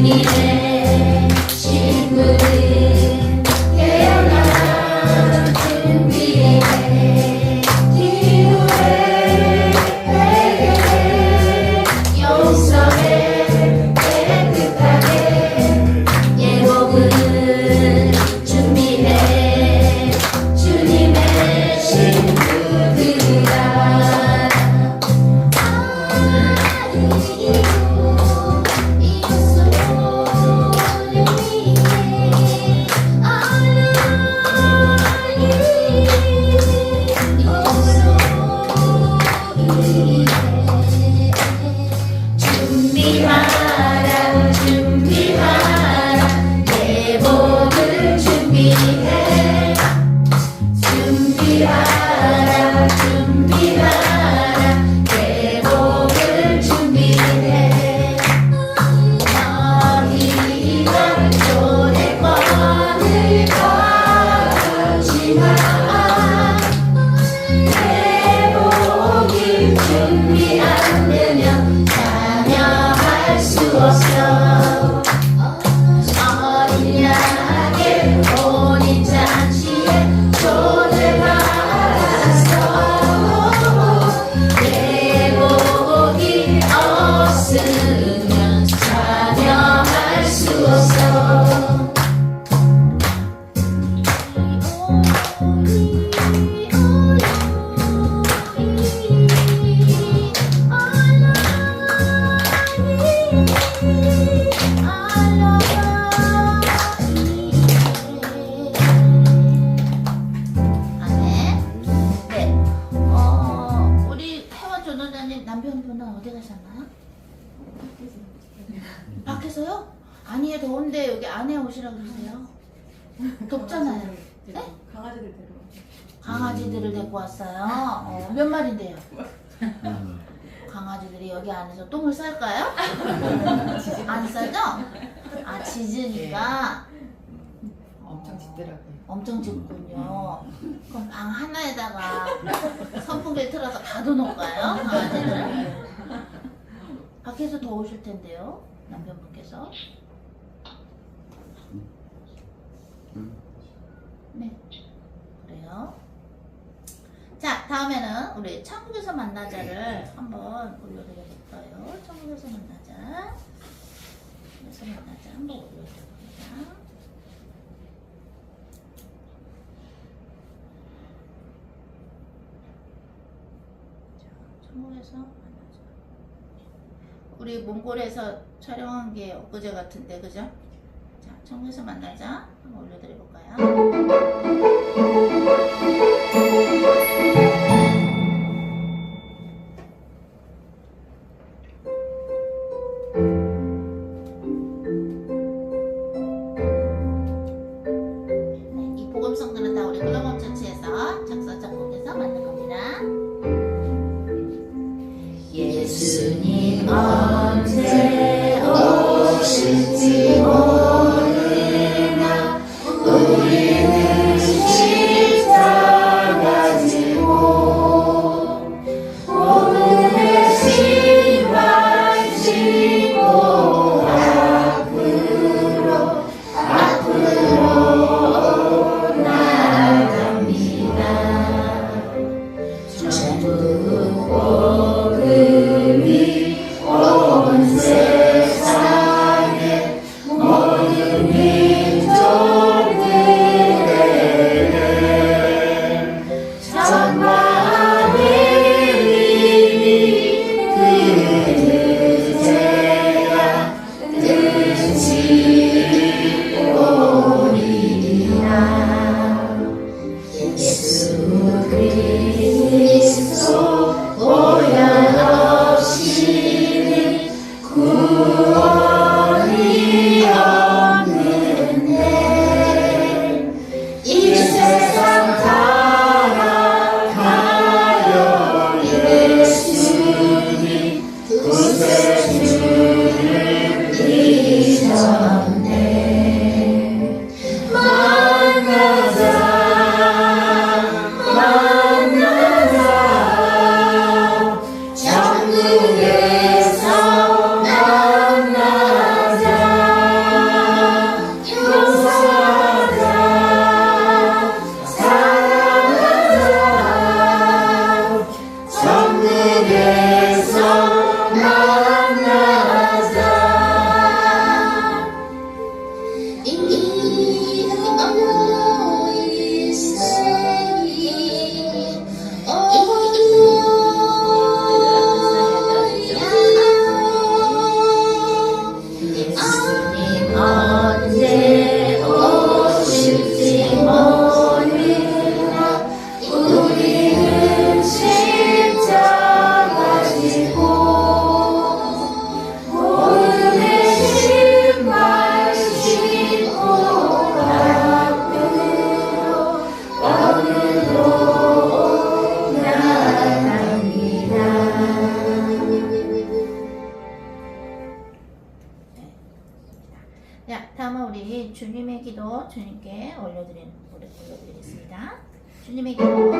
준비해 친구들 깨어나 준비해 기도해 회개해 용서해 깨끗하게 예복을 준비해 주님의 친구들아 준비하라 준비하라 예복을 준비해 준비하라 준비하라 예복을 준비해 너희가 초대권을 가지마 예복을 준비 안 되면 참여할 수 없어 어린 양의 혼인 잔치에 초대받았어 예복이 없으면 참여할 수 없어 우리 회원 전도자님 남편분은 어디 가셨나요? 밖에서요? 아니에요, 더운데 여기 안에 오시라고 그러세요. 덥잖아요. 네? 강아지들 데리고 강아지들을 데리고 왔어요. 몇 마리인데요? 강아지들이 여기 안에서 똥을 쌀까요? 안 싸죠? 아, 짖으니까 엄청 짖더라고요. 엄청 짖군요. 그럼 방 하나에다가 선풍기를 틀어서 가둬놓을까요? 강아지들? 밖에서 더우실 텐데요, 남편분께서. 네, 그래요. 자, 다음에는 우리 천국에서 만나자를 한번 올려드려볼까요? 천국에서 만나자. 천국에서 만나자 한번 올려드려봅니다. 자, 천국에서 만나자. 우리 몽골에서 촬영한 게 엊그제 같은데, 그죠? 자, 천국에서 만나자 한번 올려드려볼까요? 이 복음성들은 다 우리 글로벌 처치에서 작사 작곡해서 만든 겁니다. 예수님 언제 오실지 모르나 우리는 십자가 지고 오늘의 신발 신고 앞으로 나아갑니다. 천국 복음이 온 세상에 모든 민족들에게 천만의 님이 그제야 뜻이 오리라. 예수 그리스도 오연 없이는 구원이 없는데 이 세상 살아가요 예수님 구세주를 잊었네. 천국에서 만나자. 우리 주님의 기도 주님께 올려드리겠습니다. 주님의 기도.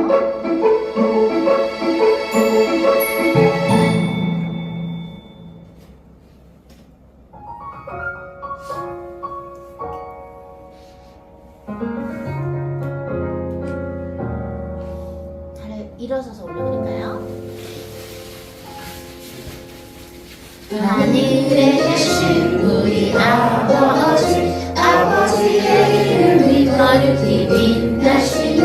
잘 일어서서 올려드릴까요? 하늘에 계신 우리 아버지, 아버지의 이름이 거룩히 빛나시며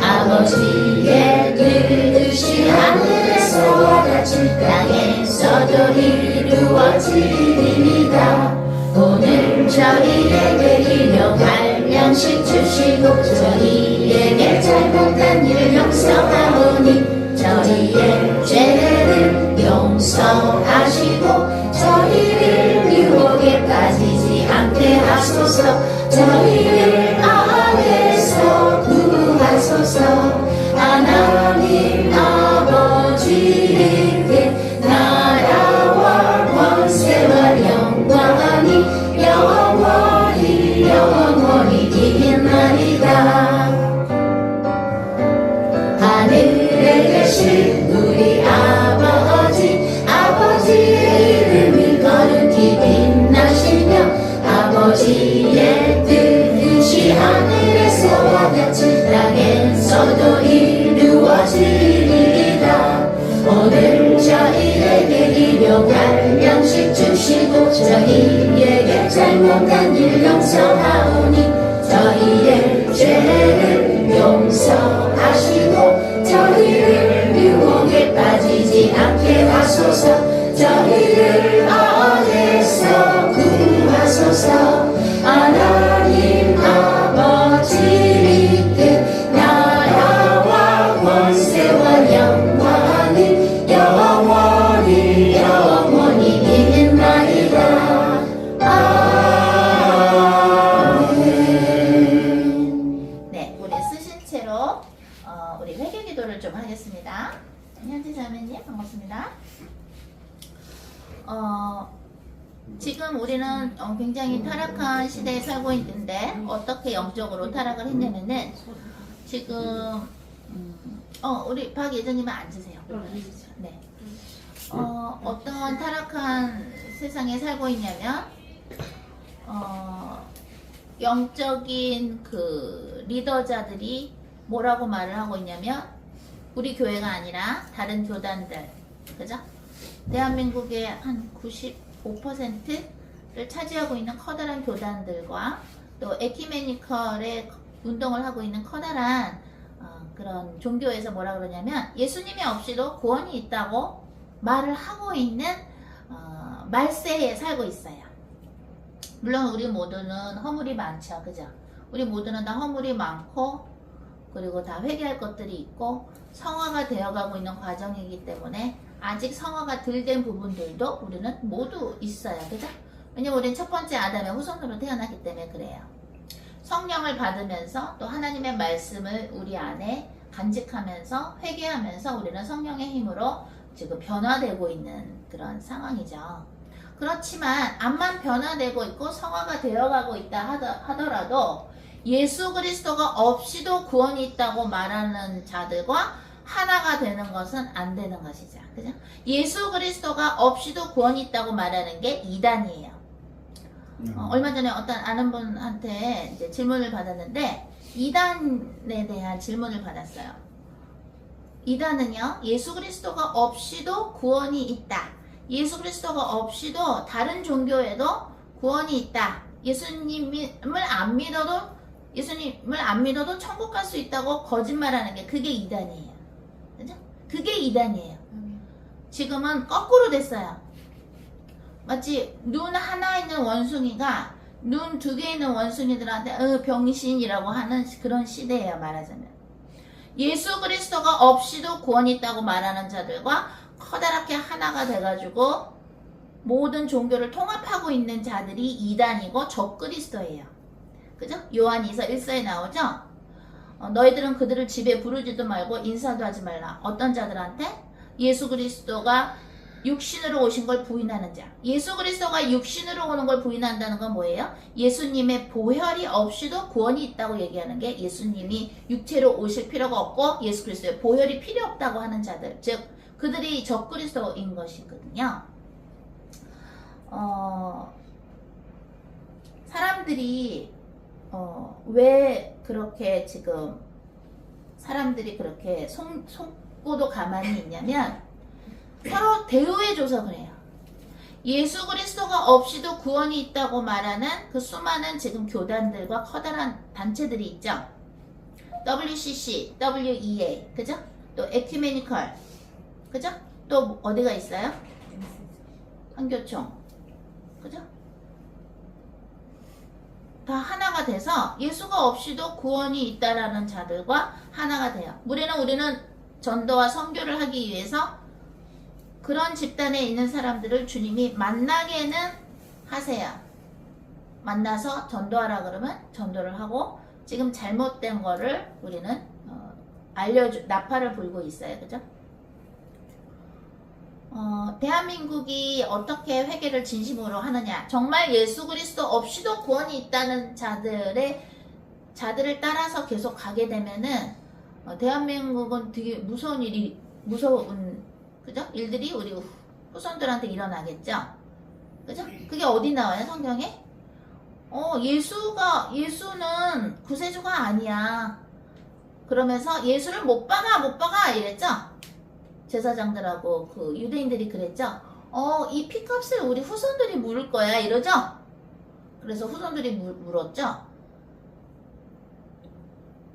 아버지의 뜻이 하늘에서와 같이 땅에서도 이루어지리이다. 오늘 저희에게 일용할 양식 주시고 저희에게 잘못한 일을 용서하오니 저희의 죄를 용서하시고 저희를 유혹에 빠지지 않게 하소서. 저희를 악에서 구하소서. 하나님 아버지께 나라와 권세와 영광이 영원히 영원히 있나이다. 하늘에 계신 우리 아버지, 아버지의 이름이 거룩히 빛나시며 아버지의 뜻이 하늘에서와 같이 땅에서도 이루어지리이다. 오늘 저희에게 일용할 양식 주시고 저희에게 잘못한 일 용서하오니 저희의 죄를 용서하시고 저희를 유혹에 빠지지 않게 하소서. 저희를 악에서 구하소서. 하나님 아버지께 나라와 권세와 영광이 영원히 영원히 있나이다. 아멘. 네, 우리 쓰신 채로 우리 회개 기도를 좀 하겠습니다. 현지 자매님 반갑습니다. 지금 우리는 굉장히 타락한 시대에 살고 있는데 어떻게 영적으로 타락을 했냐면은 지금 우리 박 예정님은 앉으세요. 네. 어떤 타락한 세상에 살고 있냐면 영적인 그 리더자들이 뭐라고 말을 하고 있냐면 우리 교회가 아니라 다른 교단들, 그죠? 대한민국의 한 95%를 차지하고 있는 커다란 교단들과 또 에큐메니컬의 운동을 하고 있는 커다란 그런 종교에서 뭐라 그러냐면 예수님이 없이도 구원이 있다고 말을 하고 있는 말세에 살고 있어요. 물론 우리 모두는 허물이 많죠, 그죠? 우리 모두는 다 허물이 많고 그리고 다 회개할 것들이 있고 성화가 되어가고 있는 과정이기 때문에 아직 성화가 덜 된 부분들도 우리는 모두 있어요, 그죠? 왜냐면 우리는 첫 번째 아담의 후손으로 태어났기 때문에 그래요. 성령을 받으면서 또 하나님의 말씀을 우리 안에 간직하면서 회개하면서 우리는 성령의 힘으로 지금 변화되고 있는 그런 상황이죠. 그렇지만 암만 변화되고 있고 성화가 되어가고 있다 하더라도 예수 그리스도가 없이도 구원이 있다고 말하는 자들과 하나가 되는 것은 안 되는 것이죠. 그죠? 예수 그리스도가 없이도 구원이 있다고 말하는 게 이단이에요. 얼마 전에 어떤 아는 분한테 이제 질문을 받았는데 이단에 대한 질문을 받았어요. 이단은요, 예수 그리스도가 없이도 구원이 있다. 예수 그리스도가 없이도 다른 종교에도 구원이 있다. 예수님을 안 믿어도 천국 갈 수 있다고 거짓말하는 게 그게 이단이에요. 그죠? 그게 이단이에요. 지금은 거꾸로 됐어요. 마치 눈 하나 있는 원숭이가 눈 두 개 있는 원숭이들한테 병신이라고 하는 그런 시대예요, 말하자면. 예수 그리스도가 없이도 구원이 있다고 말하는 자들과 커다랗게 하나가 돼가지고 모든 종교를 통합하고 있는 자들이 이단이고 적그리스도예요. 그죠? 요한 2서 1서에 나오죠? 너희들은 그들을 집에 부르지도 말고 인사도 하지 말라. 어떤 자들한테? 예수 그리스도가 육신으로 오신 걸 부인하는 자. 예수 그리스도가 육신으로 오는 걸 부인한다는 건 뭐예요? 예수님의 보혈이 없이도 구원이 있다고 얘기하는 게 예수님이 육체로 오실 필요가 없고 예수 그리스도의 보혈이 필요 없다고 하는 자들. 즉 그들이 적그리스도인 것이거든요. 사람들이 왜 그렇게 지금 사람들이 그렇게 속고도 가만히 있냐면 서로 대우해줘서 그래요. 예수 그리스도가 없이도 구원이 있다고 말하는 그 수많은 지금 교단들과 커다란 단체들이 있죠. WCC, WEA, 그죠? 또 에큐메니컬, 그죠? 또 어디가 있어요? 한교총, 그죠? 다 하나가 돼서 예수가 없이도 구원이 있다라는 자들과 하나가 돼요. 우리는 전도와 선교를 하기 위해서 그런 집단에 있는 사람들을 주님이 만나게는 하세요. 만나서 전도하라 그러면 전도를 하고 지금 잘못된 거를 우리는 나팔을 불고 있어요. 그죠? 대한민국이 어떻게 회개를 진심으로 하느냐. 정말 예수 그리스도 없이도 구원이 있다는 자들을 따라서 계속 가게 되면은 대한민국은 되게 무서운 그죠? 일들이 우리 후손들한테 일어나겠죠? 그죠? 그게 어디 나와요? 성경에? 예수는 구세주가 아니야. 그러면서 예수를 못 박아 이랬죠? 제사장들하고 그 유대인들이 그랬죠? 이 피값을 우리 후손들이 물을 거야 이러죠? 그래서 후손들이 물었죠?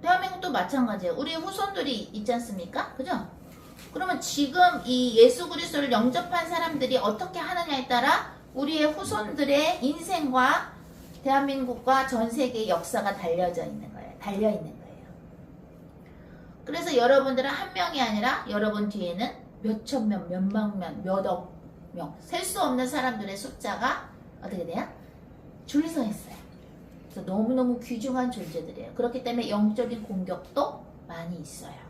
대한민국도 마찬가지예요. 우리 후손들이 있지 않습니까? 그죠? 그러면 지금 이 예수 그리스도를 영접한 사람들이 어떻게 하느냐에 따라 우리의 후손들의 인생과 대한민국과 전 세계의 역사가 달려 있는 거예요. 그래서 여러분들은 한 명이 아니라 여러분 뒤에는 몇천 명, 몇만 명, 몇억 명, 셀 수 없는 사람들의 숫자가 어떻게 돼요? 줄 서 있어요. 그래서 너무너무 귀중한 존재들이에요. 그렇기 때문에 영적인 공격도 많이 있어요.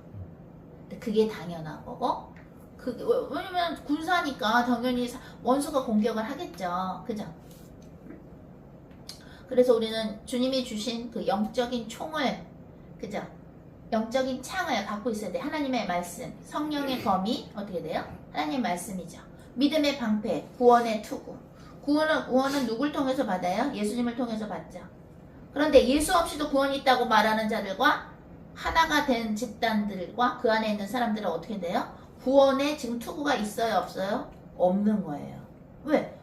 그게 당연한 거고, 왜냐면 군사니까 당연히 원수가 공격을 하겠죠. 그죠? 그래서 우리는 주님이 주신 그 영적인 총을, 그죠? 영적인 창을 갖고 있어야 돼. 하나님의 말씀, 성령의 검이 어떻게 돼요? 하나님의 말씀이죠. 믿음의 방패, 구원의 투구. 구원은 누굴 통해서 받아요? 예수님을 통해서 받죠. 그런데 예수 없이도 구원이 있다고 말하는 자들과 하나가 된 집단들과 그 안에 있는 사람들은 어떻게 돼요? 구원에 지금 투구가 있어요? 없어요? 없는 거예요. 왜?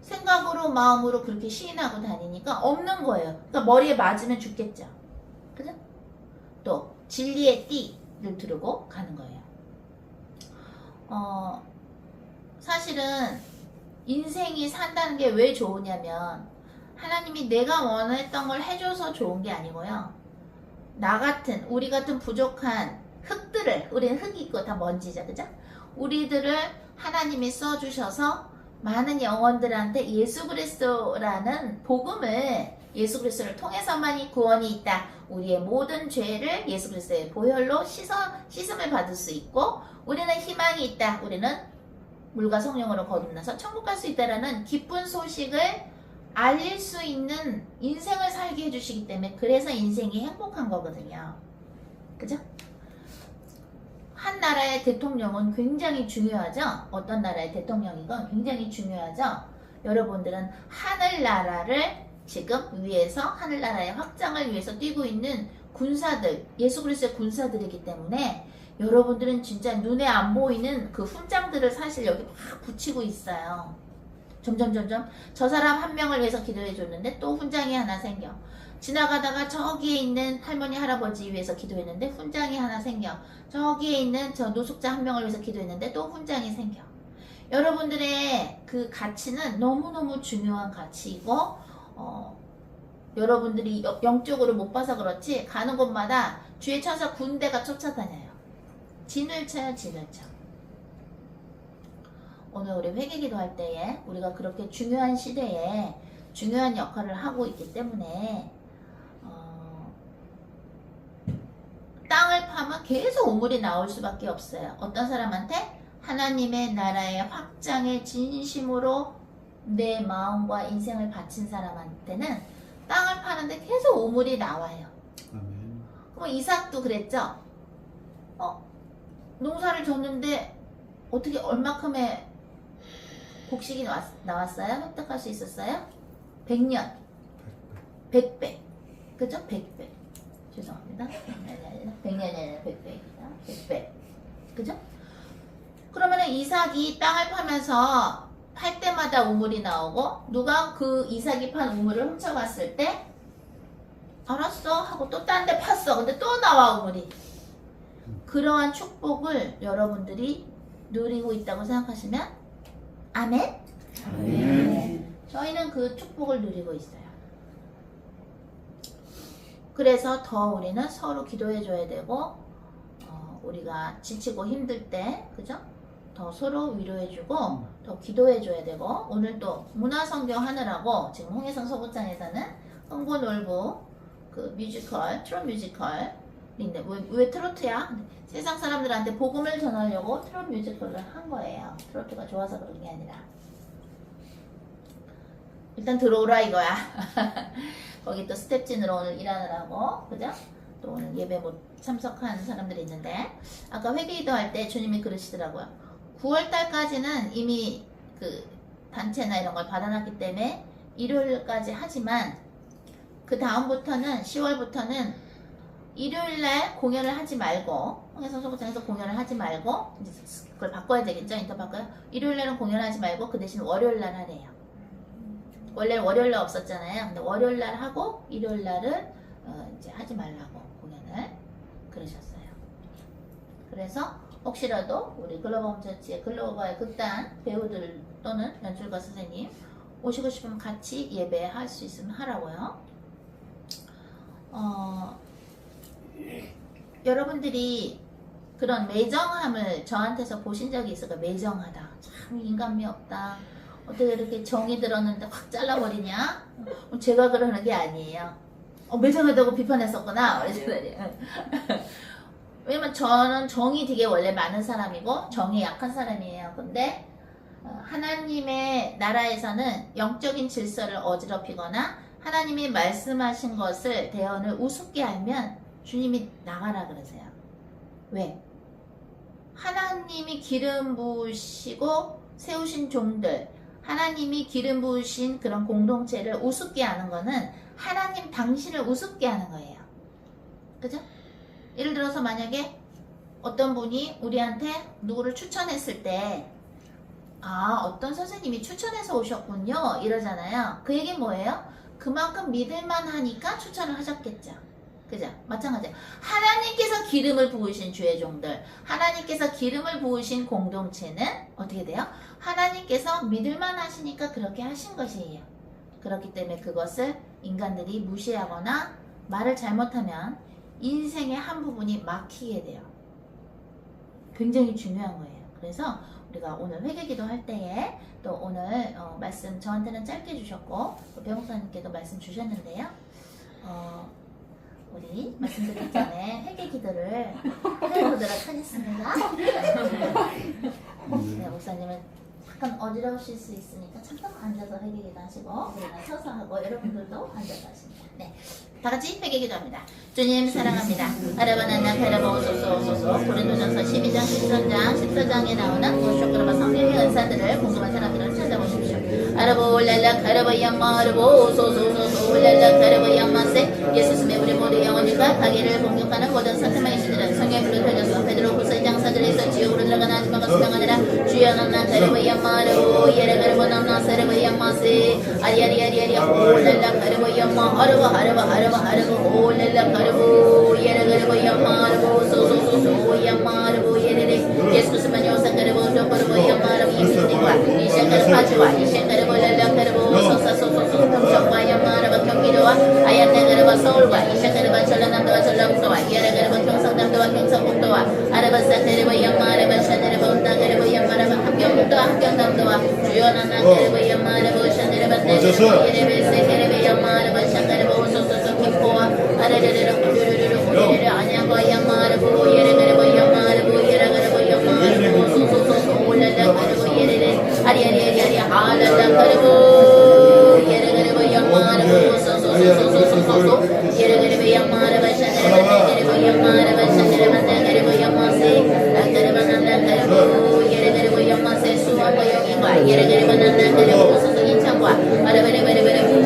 생각으로 마음으로 그렇게 시인하고 다니니까 없는 거예요. 그러니까 머리에 맞으면 죽겠죠. 그죠? 또 진리의 띠를 두르고 가는 거예요. 사실은 인생이 산다는 게 왜 좋으냐면 하나님이 내가 원했던 걸 해줘서 좋은 게 아니고요. 우리 같은 부족한 흙들을, 우리는 흙이 있고 다 먼지죠, 그죠? 우리들을 하나님이 써주셔서 많은 영혼들한테 예수 그리스도라는 복음을, 예수 그리스도를 통해서만이 구원이 있다. 우리의 모든 죄를 예수 그리스도의 보혈로 씻음을 받을 수 있고, 우리는 희망이 있다. 우리는 물과 성령으로 거듭나서 천국 갈 수 있다라는 기쁜 소식을 알릴 수 있는 인생을 살게 해주시기 때문에, 그래서 인생이 행복한 거거든요. 그죠? 한 나라의 대통령은 굉장히 중요하죠? 어떤 나라의 대통령이건 굉장히 중요하죠? 여러분들은 하늘나라를 지금 위해서, 하늘나라의 확장을 위해서 뛰고 있는 군사들, 예수 그리스도의 군사들이기 때문에 여러분들은 진짜 눈에 안 보이는 그 훈장들을 사실 여기 막 붙이고 있어요. 점점 저 사람 한 명을 위해서 기도해 줬는데 또 훈장이 하나 생겨. 지나가다가 저기에 있는 할머니 할아버지 위해서 기도했는데 훈장이 하나 생겨. 저기에 있는 저 노숙자 한 명을 위해서 기도했는데 또 훈장이 생겨. 여러분들의 그 가치는 너무너무 중요한 가치이고, 여러분들이 영적으로 못 봐서 그렇지 가는 곳마다 주의 천사 군대가 쫓아다녀요. 진을 쳐요, 진을 쳐. 오늘 우리 회개기도 할 때에 우리가 그렇게 중요한 시대에 중요한 역할을 하고 있기 때문에 땅을 파면 계속 우물이 나올 수밖에 없어요. 어떤 사람한테? 하나님의 나라의 확장에 진심으로 내 마음과 인생을 바친 사람한테는 땅을 파는데 계속 우물이 나와요. 아멘. 그럼 이삭도 그랬죠? 농사를 졌는데 어떻게 얼마큼의 곡식이 나왔어요? 획득할 수 있었어요? 100년. 100배. 그죠? 100배. 죄송합니다. 100년이 아니라 100배입니다. 100배. 그죠? 그러면은 이삭이 땅을 파면서 팔 때마다 우물이 나오고 누가 그 이삭이 판 우물을 훔쳐갔을 때 알았어 하고 또 딴 데 팠어. 근데 또 나와 우물이. 그러한 축복을 여러분들이 누리고 있다고 생각하시면 아멘? 아멘. 저희는 그 축복을 누리고 있어요. 그래서 더 우리는 서로 기도해 줘야 되고 우리가 지치고 힘들 때 그죠? 더 서로 위로해 주고 더 기도해 줘야 되고 오늘 또 문화성경 하느라고 지금 홍해성 소극장에서는 흥부놀부 그 뮤지컬 트롯 뮤지컬인데 왜 트로트야? 세상 사람들한테 복음을 전하려고 트롯 뮤지컬을 한 거예요. 트로트가 좋아서 그런 게 아니라 일단 들어오라 이거야. 거기 또 스텝진으로 오늘 일하느라고 그죠? 또 오늘 예배 못 참석한 사람들이 있는데 아까 회개기도 할 때 주님이 그러시더라고요. 9월달까지는 이미 그 단체나 이런 걸 받아놨기 때문에 일요일까지 하지만 그 다음부터는 10월부터는 일요일날 공연을 하지 말고 홍해성 소극장에서 공연을 하지 말고 이제 그걸 바꿔야 되겠죠? 인터 바꿔요? 일요일날은 공연하지 말고 그 대신 월요일날 하래요. 원래 월요일날 없었잖아요. 근데 월요일날 하고 일요일날은 이제 하지 말라고 공연을 그러셨어요. 그래서 혹시라도 우리 글로벌 홈처치의 글로벌 극단 배우들 또는 연출가 선생님 오시고 싶으면 같이 예배할 수 있으면 하라고요. 여러분들이 그런 매정함을 저한테서 보신 적이 있어요. 매정하다. 참 인간미 없다. 어떻게 이렇게 정이 들었는데 확 잘라버리냐? 제가 그러는 게 아니에요. 매정하다고 비판했었구나. 왜냐면 저는 정이 되게 원래 많은 사람이고 정이 약한 사람이에요. 근데 하나님의 나라에서는 영적인 질서를 어지럽히거나 하나님이 말씀하신 것을 대언을 우습게 알면 주님이 나가라 그러세요. 왜? 하나님이 기름 부으시고 세우신 종들 하나님이 기름 부으신 그런 공동체를 우습게 하는 거는 하나님 당신을 우습게 하는 거예요. 그죠? 예를 들어서 만약에 어떤 분이 우리한테 누구를 추천했을 때 어떤 선생님이 추천해서 오셨군요 이러잖아요. 그 얘기는 뭐예요? 그만큼 믿을만 하니까 추천을 하셨겠죠. 그죠? 마찬가지예요. 하나님께서 기름을 부으신 주의 종들 하나님께서 기름을 부으신 공동체는 어떻게 돼요? 하나님께서 믿을만 하시니까 그렇게 하신 것이에요. 그렇기 때문에 그것을 인간들이 무시하거나 말을 잘못하면 인생의 한 부분이 막히게 돼요. 굉장히 중요한 거예요. 그래서 우리가 오늘 회개기도 할 때에 또 오늘 말씀 저한테는 짧게 주셨고 또 배목사님께도 말씀 주셨는데요. 우리 말씀드리기 전에 회개기도를 해보도록 하겠습니다. 네, 목사님은 약간 어지러우실 수 있으니까 잠깐 앉아서 회개기도 하시고 우리는 서서 하고 여러분들도 앉아서 하십니다. 네, 다 같이 회개기도 합니다. 주님 사랑합니다. 아라바나나 베라바오소소소소 고린도전서 12장 13장 14장에 나오는 무쇼크라바 성령의 은사들을 궁금한 사람들은 찾아보십시오. 아라보랄라 카라바야마 아라보소소소소 랄라 카라바야마세 예수스의 우리 모두 영혼과 가게를 공격하는 모든 사탄마의 신들은 성령의 불을 터져서 베드로 후서의 장사들에서 지옥으로 들어가는 아줌마가 수명하느라 주여 난나 카라바야마 아라보 예레가르보 난나 사라바야마세 아리아리아리아리 랄라 카라바야마 아라보 랄라 카라보 예레가르보 야마 아라보 소소소소 야마 아라보 예레레 예수 그리스도만 요사카르보 조코르보 야마 아라보 예수님과 이샤카르 파주와 이샤카르보 랄라 카라보 소사소소소 평성과 야마 아라보 경기도와 아얀나가르바 서울과 이샤카르바 전라남도와 전라북도와 예레가르보 경상남도와 경상북도와 아라바사카르보 야마 아라바 샤네르보 온다가르보 야마 아라바 함경북도와 함경남도와 주요나나카르보 야마 아라보 샤네르바 테르보 예레베세 카르보 야마 아라바 샤카르보 소소소 김포와 아라르르르 우르르르 우르르르 안양과 야마 아라보 예레가르보 야마 아라보 예레가르보 야마 아라보 소소소소 할렐루야 그리고 예를 그리고 영마를 소소소소소소소 예를 그리고 영마를 바샤네를 그리고 영마를 바샤네를 만나 그리고 영마세 그리고 만나 그리고 예를 그리고 영마세 수원과 영인과 예를 그리고 만나 그리고 소소 인천과 바르바르바르바르 그리고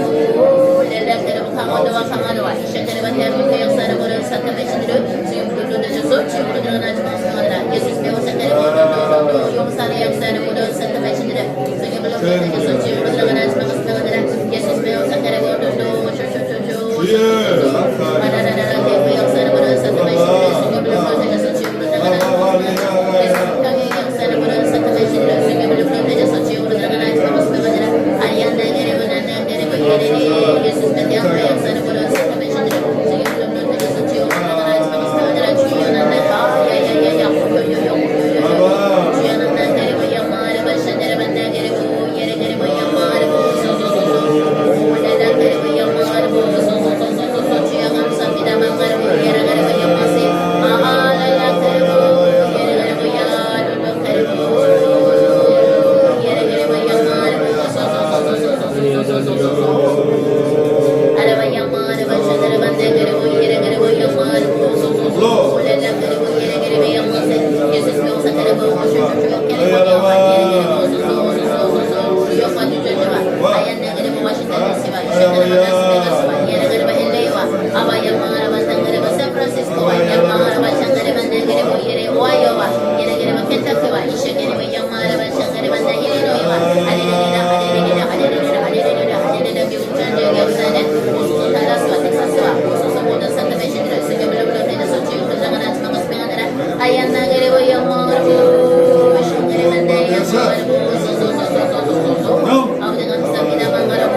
강원도와 강화도와 이ሸ그리고 대한민국 역사를 보는 사탄 배신들을 지금으로 쏟아져서 지금으로 드러나지 못하느라 예수 배우 사탄을 보는 용산의 역사를 보는 사탄 배신들을 지금으로 쏟아져서 지금으로 드러나지 못하느라 예수 배우 사탄을 보는 바라라라 대구 역사를 보는 사탄 배신들을 지금으로 쏟아져서 지금으로 드러나지 못하느라 예수 평의 역사를 보는 사탄 배신들을 지금으로 쏟아져서 지금으로 드러나지 못하느라 아리안나 그리고 나나 그리고 예레리 예수 배우 역사를 보는 사탄 배신들을 지금으로 쏟아져서 지금으로 드러나지 못하느라 주연한다 야야야야 주연한다 그리고 영마를 바샤네를 만나 그리고 예레 그리고 영마를 소소소소 올레라 그리고 영마를 소소소소소 주여 감사합니다 망가르고 예레 그리고 영마세 마하랄라 그리고 예레 그리고 야루루 그리고 예레 그리고 영마를 소소소소소소소소소 아라바 영마를 바샤네를 만나 그리고 예레 그리고 영마를 소소소소 올레라 그리고 예레 그리고 영마세 예수 명사 그리고 주여 그리고 영마 예레 그리고 소소소소소소 주여가 주저주와 아얀나 그리고 와신다 데시와 이샤그리고 라스베가스와 예레 그리고 LA와 아바 영마를 만나 그리고 샌프란시스코와 영마를 바샹가를 만나 그리고 예레 오하이오와 예레 그리고 켄타키와 이샤 그리고 영마를 바샹가를 만나 일리노이와 아리레리라 아리레리라 아리레리라 아리레리라 아리레리라 미국 전역 역사는 오소소 달라스와 텍사스와 오소소 모든 산타 배신들을 쓰기를 불러내려서 지금 부정하지 마고 스명하느라 아얀나 그리고 영마를 샹가를 만나 영마를 소소소소소소소 아버지 감사합니다 망가라고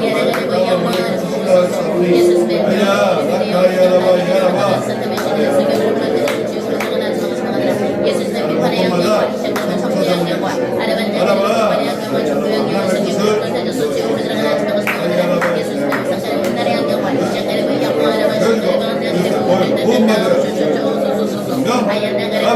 예레 그리고 영마를 소소소 예수 스멜 산타 배신들을 쓰기를 불러내려서 지금 부정하지 마고 스명하느라 예수 스멜 비판의 영역과 이샤그리고 정부 영역과 아르반자 그리고 비판의 영역과 정부 영역을 쓰기를 불러내려서 지금 부정하지 마고 스명하느라 예수 스멜 상가를 빛나의 영역과 이샤그리고 영마를 바샹가를 만나 그리고 우리는 소소소소소소 아얀나 그리고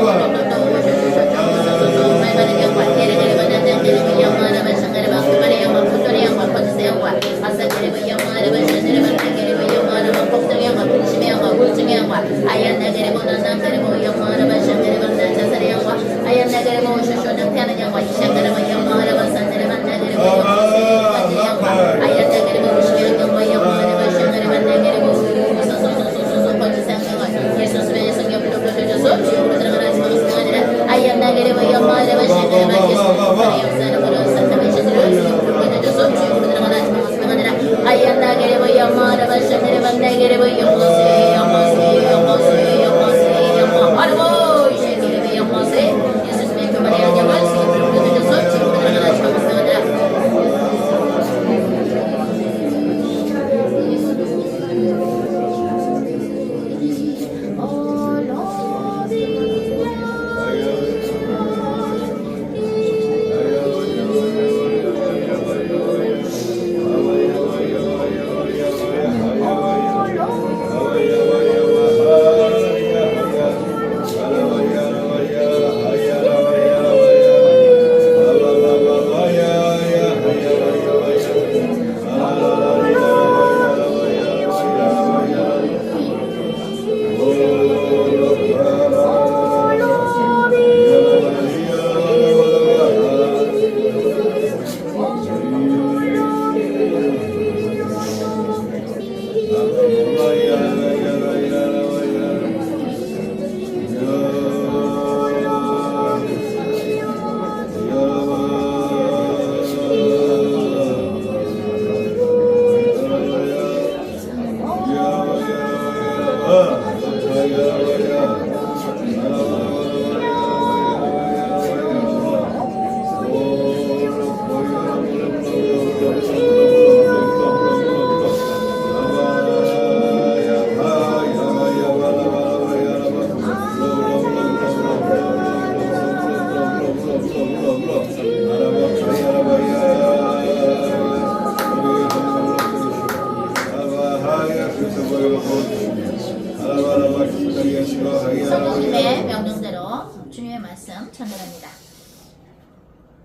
소소소소소소소 말바른 영과 예레 그리고 나나 그리고 영마를 바샹가를 만나 그만의 영과 푸토리 영과 퍼지스 영과 아싸 그리고 영마를 바샹가를 만나 그리고 영마를 만나 폭등 영과 근심의 영과 우울증의 영과 아얀나 그리고 나나 그리고 영마를 바샹가를 만나 자살의 영과 아얀나 그리고 쇼쇼 낭패하는 영과 이샤가를 영마를 바샹가를 만나 그리고 영마의 영과 아얀나 그리고 우심의 영과 영마를 바샹가를 만나 그리고 소소소소소소 퍼지스 영과 예수 스멜 성경 불러줘서 지옥으로 들어가라지 마시는 아니라 아얀나 그리고 영마를 바샹가를 만나 예수 스멜의 역사를 보는 사탄 배신들을 불러줘서 지옥으로 들어가라지 마시는 아니라 아얀나 그리고 영마를 바샹가를 만나 그리고 영마세 영마세 영마세 영마세 영마 아르고 이제 그리고 영마세 예수 스멜 그만의 영역을 불러줘서 지옥으로 들어가라지 마시는 아니라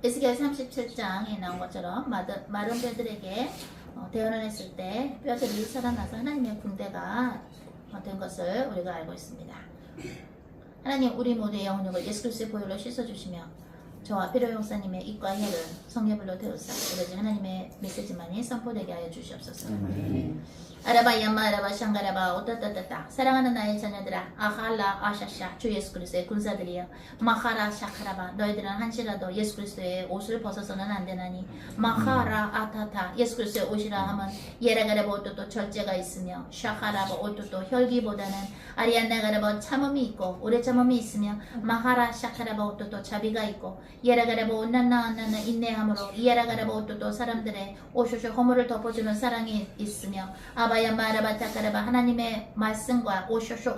에스겔 37장에 나온 것처럼 마른 뼈들에게 대언을 했을 때 뼈들이 살아나서 하나님의 군대가 된 것을 우리가 알고 있습니다. 하나님 우리 모두의 영혼을 예수 그리스도의 보혈로 씻어주시며 저와 피로 용사님의 입과 혀를 성령불로 태우사 오로지 하나님의 메시지만이 선포되게 하여 주시옵소서. 아라바 야마 아라바 샹가라바 오따따따따 사랑하는 나의 자녀들아 아할라 아샤샤 주 예수 그리스도의 군사들이여 마하라 샤카라바 너희들은 한시라도 예수 그리스도의 옷을 벗어서는 안 되나니 마하라 아타타 예수 그리스도의 옷이라 하면 예라가라바 옷도 절제가 있으며 샤카라바 옷도 혈기보다는 아리안나가라바 참음이 있고 오래 참음이 있으며 마하라 샤카라바 옷도 자비가 있고 예라가라바 온난나 인내함으로 예라가라바 옷도 사람들의 오쇼쇼 허물을 덮어주는 사랑이 있으며 아바야 마라바타카라바 하나님의 말씀과 오쇼쇼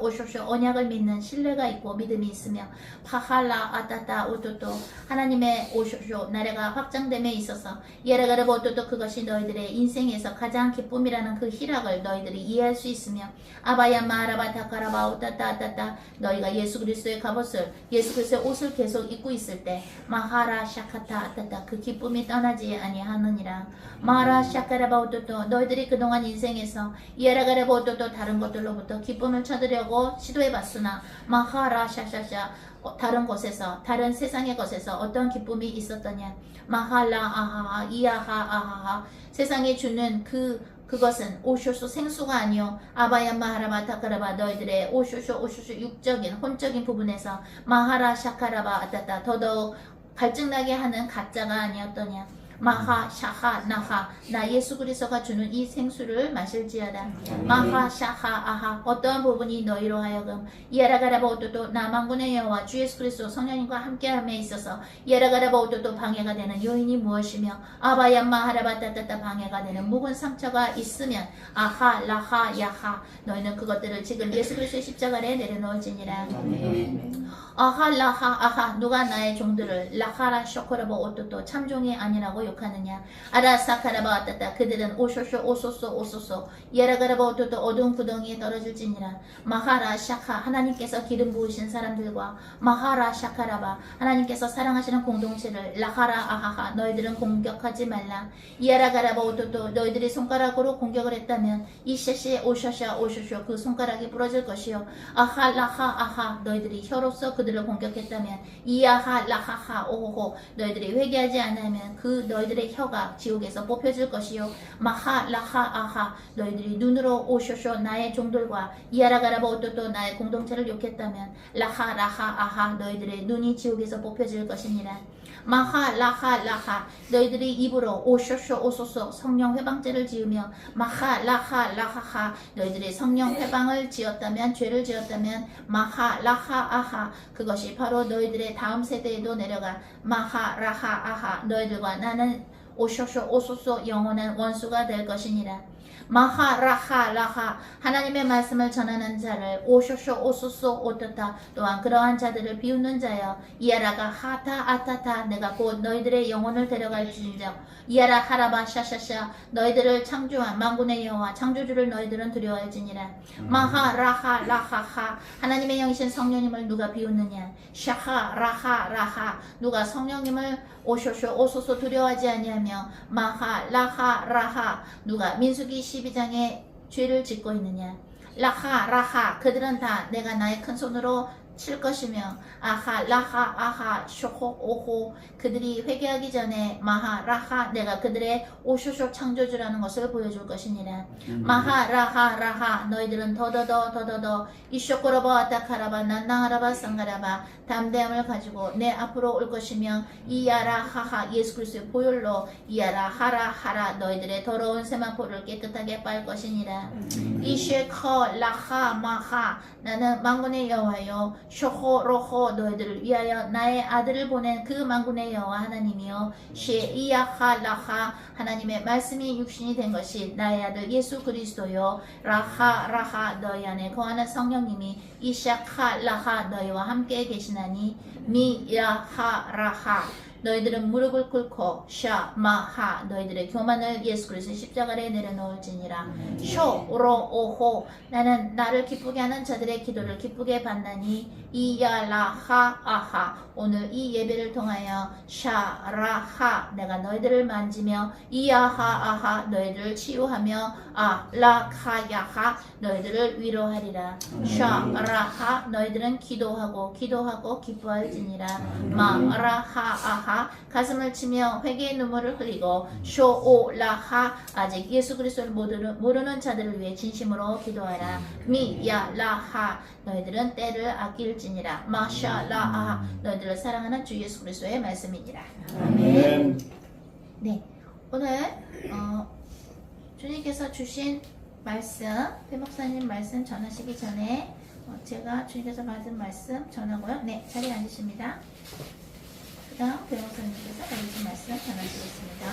언약을 믿는 신뢰가 있고 믿음이 있으며 파할라 아따따 오토토 하나님의 오쇼쇼 나라가 확장됨에 있어서 예라가라바 오토토 그것이 너희들의 인생에서 가장 기쁨이라는 그 희락을 너희들이 이해할 수 있으며 아바야 마라바타카라바 오따따 아따따 너희가 예수 그리스도의 갑옷을 예수 그리스도의 옷을 계속 입고 있을 때 마하라 샤카타 아따따 그 기쁨이 떠나지 아니하느니라 마라 샤카라바 오토토 너희들이 그동안 인생에서 예라가라바 오토토 다른 것들로부터 기쁨을 찾으려고 시도해봤으나 마하라 샤샤샤 다른 곳에서 다른 세상의 것에서 어떤 기쁨이 있었더냐 마할라 아하하 이아하 아하하 세상이 주는 그것은 오쇼쇼 생수가 아니요 아바야 마하라바 타카라바 너희들의 오쇼쇼 육적인 혼적인 부분에서 마하라 샤카라바 아따따 더더욱 갈증나게 하는 가짜가 아니었더냐 마하 샤하 나하 나 예수 그리스도가 주는 이 생수를 마실지어다 마하 샤하 아하 어떠한 부분이 너희로 하여금 예라가라바 오토도 나 만군의 여호와 주 예수 그리스도 성령님과 함께함에 있어서 예라가라바 오토도 방해가 되는 요인이 무엇이며 아바야 마하라바 따따따 방해가 되는 묵은 상처가 있으면 아하 라하 야하 너희는 그것들을 지금 예수 그리스도의 십자가 아래 내려놓을지니라 아하 라하 아하 누가 나의 종들을 라하라 쇼코라바 오토도 참종이 아니라고 욕하느냐 아라사카라바 왔다다 그들은 오쇼쇼 오소소 예라가라바 오토도 어두운 구덩이에 떨어질지니라 마하라 샤카 하나님께서 기름 부으신 사람들과 마하라 샤카라바 하나님께서 사랑하시는 공동체를 라하라 아하하 너희들은 공격하지 말라 예라가라바 오토도 너희들이 손가락으로 공격을 했다면 이샤시 오샤샤 오쇼쇼 그 손가락이 부러질 것이요 아하 라하 아하 너희들이 혀로서 그들을 공격했다면 이아하 라하하 오호호 너희들이 회개하지 않으면 그 너희들의 혀가 지옥에서 뽑혀질 것이요 마하 라하 아하 너희들이 눈으로 오쇼쇼 나의 종들과 이아라가라바 오토토 나의 공동체를 욕했다면 라하 라하 아하 너희들의 눈이 지옥에서 뽑혀질 것이니라 마하 라하 라하 너희들이 입으로 오쇼쇼 오소소 성령 회방죄를 지으며 마하 라하 라하하 너희들이 성령 회방을 지었다면 죄를 지었다면 마하 라하 아하 그것이 바로 너희들의 다음 세대에도 내려가 마하 라하 아하 너희들과 나는 오쇼쇼 오소소 영원한 원수가 될 것이니라 마하 라하 라하 하나님의 말씀을 전하는 자를 오쇼쇼 오소소 오토타 또한 그러한 자들을 비웃는 자여 이아라가 하타 아타타 내가 곧 너희들의 영혼을 데려갈지인즉 이아라 하라바 샤샤샤 너희들을 창조한 만군의 여호와 창조주를 너희들은 두려워할지니라 마하 라하 라하하 하나님의 영이신 성령님을 누가 비웃느냐 샤하 라하 라하 누가 성령님을 오쇼쇼 오소소 두려워하지 아니하며 마하 라하 라하 누가 민수기 12장에 죄를 짓고 있느냐 라하 라하 그들은 다 내가 나의 큰 손으로 칠 것이며 아하 라하 아하 쇼호 오호 그들이 회개하기 전에 마하 라하 내가 그들의 오쇼쇼 창조주라는 것을 보여줄 것이니라 마하 라하 라하 너희들은 더더더 이쇼코라바 아타카라바 난나하라바 상가라바 담대함을 가지고 내 앞으로 올 것이며 이야라 하하 예수 그리스도의 보혈로 이야라 하라 하라 너희들의 더러운 세마포를 깨끗하게 빨 것이니라 이쉐커 라하 마하 나는 만군의 여호와요 쇼호 로호 너희들을 위하여 나의 아들을 보낸 그 만군의 여호와 하나님이요 쉐이야하 라하 하나님의 말씀이 육신이 된 것이 나의 아들 예수 그리스도요 라하 라하 너희 안에 거하는 성령님이 이샤카 라하 너희와 함께 계시나니 미야하 라하 너희들은 무릎을 꿇고 샤 마하 너희들의 교만을 예수 그리스도의 십자가에 내려놓을지니라 쇼 로 오호 나는 나를 기쁘게 하는 자들의 기도를 기쁘게 받나니 이야라하 아하. 오늘 이 예배를 통하여 샤라하 내가 너희들을 만지며 이야하 아하 너희들을 치유하며 라카야하 너희들을 위로하리라. 샤라하 너희들은 기도하고 기뻐할지니라. 마라하 아하 가슴을 치며 회개의 눈물을 흘리고 쇼오라하 아직 예수 그리스도를 모르는 자들을 위해 진심으로 기도하라. 미야라하 너희들은 때를 아낄지니라. 마샤라하 너희들을 사랑하는 주 예수 그리스도의 말씀이니라. 아멘. 네, 오늘 주님께서 주신 말씀, 배 목사님 말씀 전하시기 전에 제가 주님께서 받은 말씀 전하고요. 네, 자리에 앉으십니다. 그 다음 배 목사님께서 받으신 말씀 전하시겠습니다.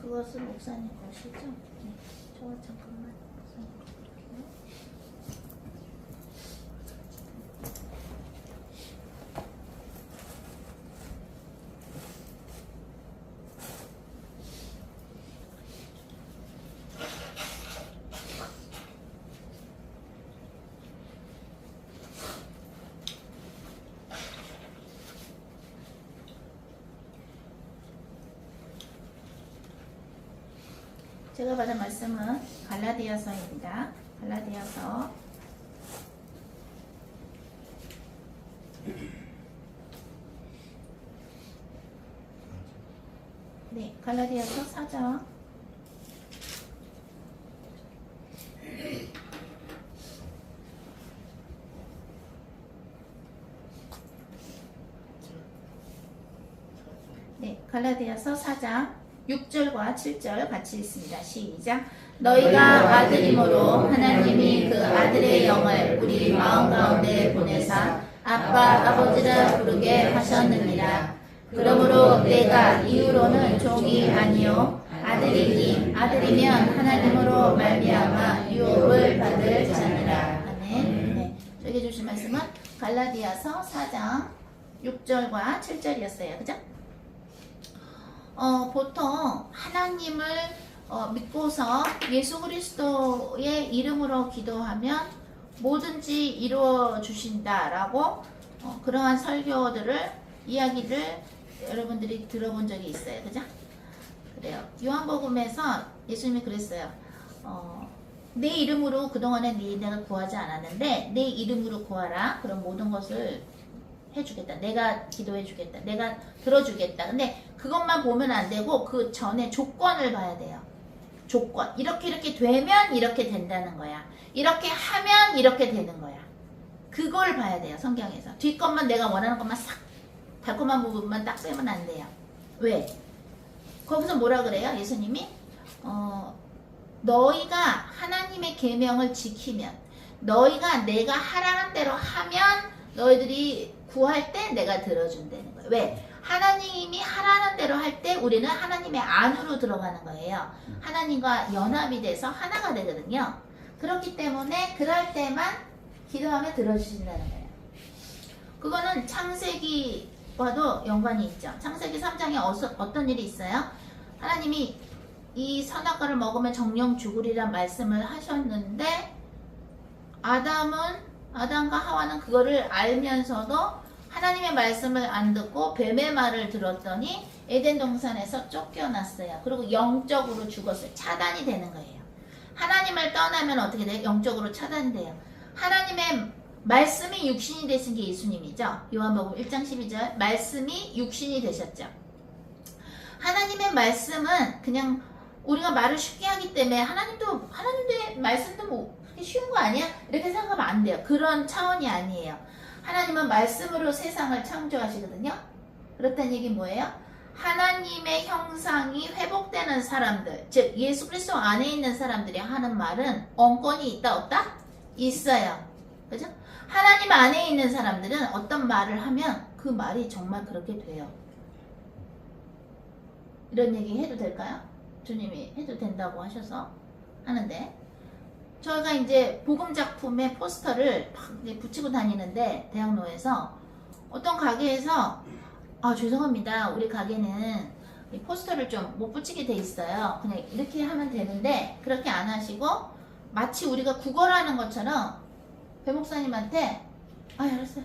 그것은 목사님 것이죠? 네, 저 잠깐만 목사님 볼게요. 제가 받은 말씀은 갈라디아서입니다. 갈라디아서 네, 갈라디아서 4장 네, 갈라디아서 4장 6절과 7절 같이 읽습니다. 시작. 너희가 아들임으로 하나님이 그 아들의 영을 우리 마음 가운데 보내사 아빠 아버지라 부르게 하셨느니라. 그러므로 내가 이후로는 종이 아니요 아들이니 아들이면 하나님으로 말미암아 유업을 받을 자니라. 아멘. 네, 저기 주신 말씀은 갈라디아서 4장 6절과 7절이었어요. 그죠? 보통 하나님을 믿고서 예수 그리스도의 이름으로 기도하면 뭐든지 이루어 주신다라고 그러한 설교들을 이야기를 여러분들이 들어본 적이 있어요. 그죠? 그래요. 요한복음에서 예수님이 그랬어요. 내 이름으로 그동안에 내가 구하지 않았는데 내 이름으로 구하라. 그럼 모든 것을 해주겠다. 내가 기도해주겠다. 내가 들어주겠다. 근데 그것만 보면 안 되고 그 전에 조건을 봐야 돼요. 조건. 이렇게 되면 이렇게 된다는 거야. 이렇게 하면 이렇게 되는 거야. 그걸 봐야 돼요. 성경에서. 뒷것만 내가 원하는 것만 싹 달콤한 부분만 딱 빼면 안 돼요. 왜? 거기서 뭐라 그래요? 예수님이 너희가 하나님의 계명을 지키면 너희가 내가 하라는 대로 하면 너희들이 구할 때 내가 들어준다는 거예요. 왜? 하나님이 하라는 대로 할 때 우리는 하나님의 안으로 들어가는 거예요. 하나님과 연합이 돼서 하나가 되거든요. 그렇기 때문에 그럴 때만 기도하면 들어주신다는 거예요. 그거는 창세기와도 연관이 있죠. 창세기 3장에 어떤 일이 있어요? 하나님이 이 선악과를 먹으면 정령 죽으리란 말씀을 하셨는데 아담과 하와는 그거를 알면서도 하나님의 말씀을 안 듣고 뱀의 말을 들었더니 에덴 동산에서 쫓겨났어요. 그리고 영적으로 죽었어요. 차단이 되는 거예요. 하나님을 떠나면 어떻게 돼요? 영적으로 차단돼요. 하나님의 말씀이 육신이 되신 게 예수님이죠. 요한복음 1장 12절 말씀이 육신이 되셨죠. 하나님의 말씀은 그냥 우리가 말을 쉽게 하기 때문에 하나님의 말씀도 뭐 쉬운 거 아니야? 이렇게 생각하면 안 돼요. 그런 차원이 아니에요. 하나님은 말씀으로 세상을 창조하시거든요. 그렇다는 얘기 뭐예요? 하나님의 형상이 회복되는 사람들, 즉 예수 그리스도 안에 있는 사람들이 하는 말은 언권이 있다 없다? 있어요. 그죠? 하나님 안에 있는 사람들은 어떤 말을 하면 그 말이 정말 그렇게 돼요. 이런 얘기 해도 될까요? 주님이 해도 된다고 하셔서 하는데, 저희가 이제 복음 작품의 포스터를 막 이제 붙이고 다니는데, 대학로에서 어떤 가게에서 죄송합니다, 우리 가게는 이 포스터를 좀 못 붙이게 돼 있어요. 그냥 이렇게 하면 되는데 그렇게 안 하시고 마치 우리가 구걸하는 것처럼 배 목사님한테 알았어요,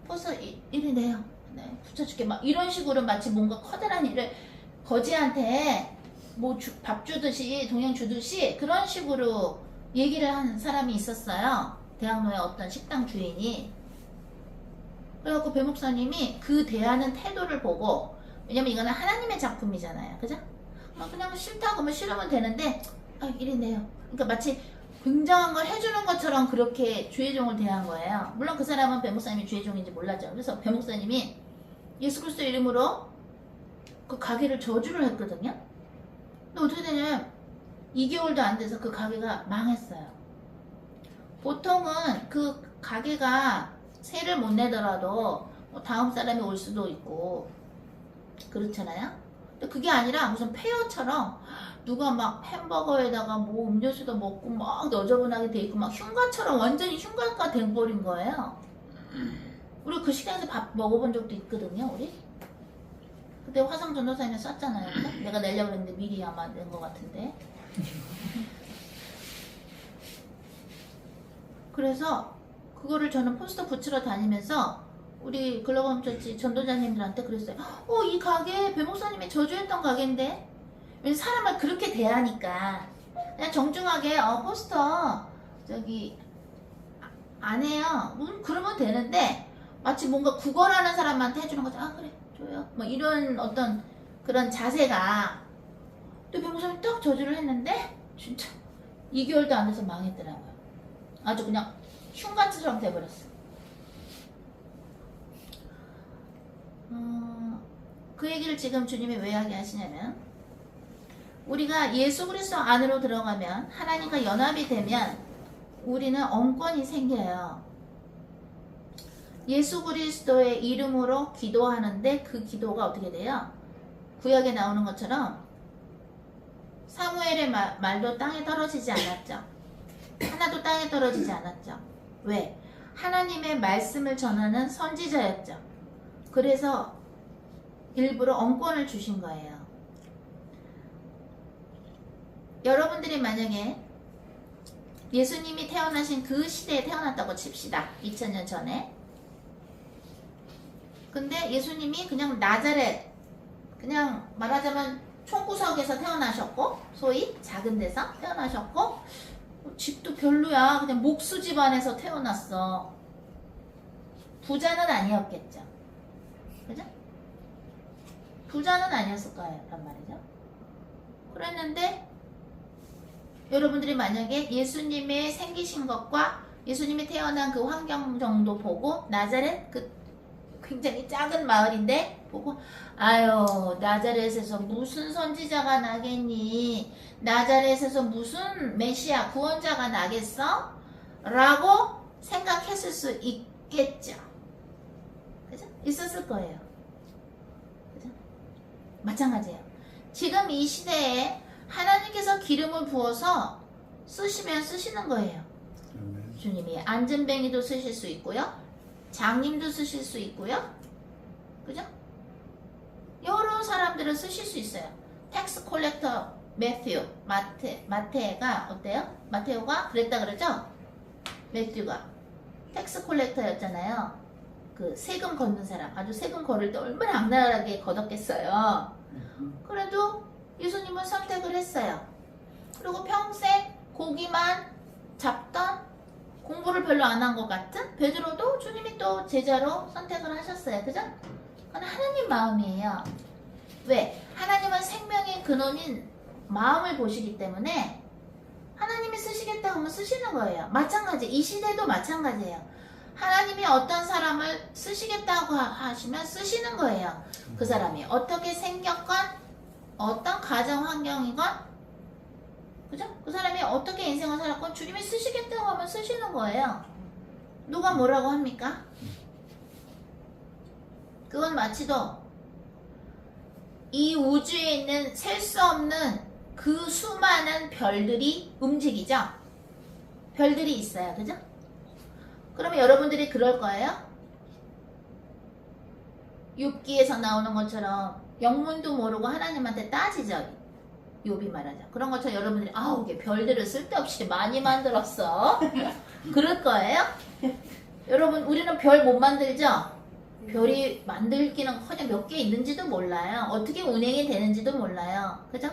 포스터 이리 내요, 네, 붙여줄게, 막 이런 식으로 마치 뭔가 커다란 일을 거지한테 뭐 밥 주듯이 동양 주듯이 그런 식으로 얘기를 하는 사람이 있었어요. 대학로의 어떤 식당 주인이. 그래갖고 배 목사님이 그 대하는 태도를 보고, 왜냐면 이거는 하나님의 작품이잖아요, 그죠? 그냥 싫다고 하면 싫으면 되는데 이리 내요. 그러니까 마치 굉장한 걸 해주는 것처럼 그렇게 주의종을 대한 거예요. 물론 그 사람은 배 목사님이 주의종인지 몰랐죠. 그래서 배 목사님이 예수 그리스도 이름으로 그 가게를 저주를 했거든요. 근데 어떻게 되냐면 2개월도 안 돼서 그 가게가 망했어요. 보통은 그 가게가 세를 못 내더라도 뭐 다음 사람이 올 수도 있고 그렇잖아요. 근데 그게 아니라 무슨 페어처럼 누가 막 햄버거에다가 뭐 음료수도 먹고 막 너저분하게 돼 있고 막 흉가처럼 완전히 흉가가 돼버린 거예요. 우리 그 식당에서 밥 먹어본 적도 있거든요, 우리. 그때 화성 전도사님이 썼잖아요. 그죠? 내가 내려고 그랬는데 미리 아마 낸 것 같은데. 그래서 그거를 저는 포스터 붙이러 다니면서 우리 글로벌 처치 전도자님들한테 그랬어요. 이 가게 배 목사님이 저주했던 가게인데. 왜냐면 사람을 그렇게 대하니까 그냥 정중하게 포스터 저기 안 해요, 그러면 되는데 마치 뭔가 구걸하는 사람한테 해주는 거죠. 그래 줘요, 뭐 이런 어떤 그런 자세가. 또 배 목사님이 딱 저주를 했는데 진짜 2개월도 안 돼서 망했더라고요. 아주 그냥 흉가처럼 돼버렸어. 그 얘기를 지금 주님이 왜 하게 하시냐면, 우리가 예수 그리스도 안으로 들어가면, 하나님과 연합이 되면 우리는 언권이 생겨요. 예수 그리스도의 이름으로 기도하는데 그 기도가 어떻게 돼요? 구약에 나오는 것처럼 사무엘의 말도 땅에 떨어지지 않았죠. 하나도 땅에 떨어지지 않았죠. 왜? 하나님의 말씀을 전하는 선지자였죠. 그래서 일부러 언권을 주신 거예요. 여러분들이 만약에 예수님이 태어나신 그 시대에 태어났다고 칩시다. 2000년 전에. 근데 예수님이 그냥 나자렛, 그냥 말하자면 총구석에서 태어나셨고, 소위 작은 데서 태어나셨고, 집도 별로야, 그냥 목수 집안에서 태어났어. 부자는 아니었겠죠. 그죠? 부자는 아니었을 거란 말이죠. 그랬는데 여러분들이 만약에 예수님의 생기신 것과 예수님이 태어난 그 환경 정도 보고, 나자렛 그 굉장히 작은 마을인데 보고, 나자렛에서 무슨 선지자가 나겠니? 나자렛에서 무슨 메시아 구원자가 나겠어? 라고 생각했을 수 있겠죠. 그죠? 있었을 거예요. 그죠? 마찬가지예요. 지금 이 시대에 하나님께서 기름을 부어서 쓰시면 쓰시는 거예요. 주님이 안전뱅이도 쓰실 수 있고요, 장님도 쓰실 수 있고요, 그죠? 여러 사람들을 쓰실 수 있어요. 텍스 콜렉터 매튜, 마태가 어때요? 마테오가 그랬다 그러죠? 매튜가 텍스 콜렉터였잖아요. 그 세금 걷는 사람, 아주 세금 걸을 때 얼마나 악랄하게 걷었겠어요. 그래도 예수님은 선택을 했어요. 그리고 평생 고기만 잡던, 공부를 별로 안 한 것 같은 베드로도 주님이 또 제자로 선택을 하셨어요. 그죠? 그건 하나님 마음이에요. 왜? 하나님은 생명의 근원인 마음을 보시기 때문에 하나님이 쓰시겠다 하면 쓰시는 거예요. 마찬가지, 이 시대도 마찬가지예요. 하나님이 어떤 사람을 쓰시겠다고 하시면 쓰시는 거예요. 그 사람이 어떻게 생겼건 어떤 가정 환경이건 그죠? 그 사람이 어떻게 인생을 살았건 주님이 쓰시겠다고 하면 쓰시는 거예요. 누가 뭐라고 합니까? 그건 마치도 이 우주에 있는 셀 수 없는 그 수많은 별들이 움직이죠? 별들이 있어요. 그죠? 그러면 여러분들이 그럴 거예요? 욥기에서 나오는 것처럼 영문도 모르고 하나님한테 따지죠. 욥이 말하죠. 그런 것처럼 여러분들이 아우 이게 별들을 쓸데없이 많이 만들었어. 그럴 거예요? 여러분 우리는 별 못 만들죠? 별이 만들기는커녕 몇 개 있는지도 몰라요. 어떻게 운행이 되는지도 몰라요. 그죠?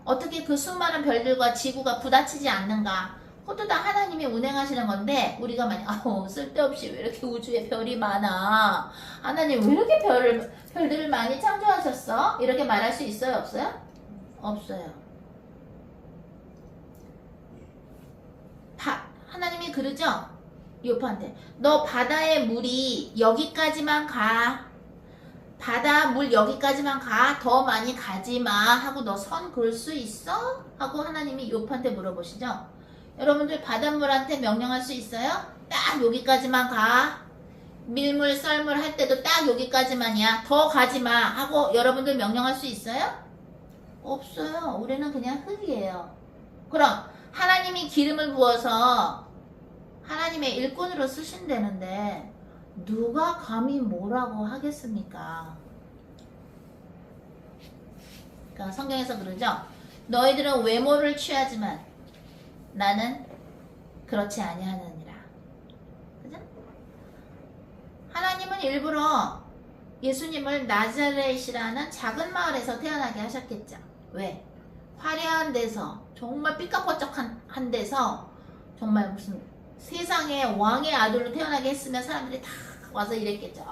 어떻게 그 수많은 별들과 지구가 부딪히지 않는가? 그것도 다 하나님이 운행하시는 건데 우리가 만약 아우 쓸데없이 왜 이렇게 우주에 별이 많아? 하나님 왜 이렇게 별들을 많이 창조하셨어? 이렇게 말할 수 있어요? 없어요? 없어요. 하나님이 그러죠? 욥한테 너 바다의 물이 여기까지만 가. 바다 물 여기까지만 가. 더 많이 가지마 하고 너 선 그을 수 있어? 하고 하나님이 욥한테 물어보시죠. 여러분들 바닷물한테 명령할 수 있어요? 딱 여기까지만 가. 밀물 썰물 할 때도 딱 여기까지만이야. 더 가지마 하고 여러분들 명령할 수 있어요? 없어요. 우리는 그냥 흙이에요. 그럼 하나님이 기름을 부어서 하나님의 일꾼으로 쓰신다는데 누가 감히 뭐라고 하겠습니까? 그러니까 성경에서 그러죠. 너희들은 외모를 취하지만 나는 그렇지 아니하느니라. 그죠? 하나님은 일부러 예수님을 나자렛이라는 작은 마을에서 태어나게 하셨겠죠. 왜? 화려한 데서 정말 삐까뻔쩍한 데서 정말 무슨 세상의 왕의 아들로 태어나게 했으면 사람들이 다 와서 이랬겠죠.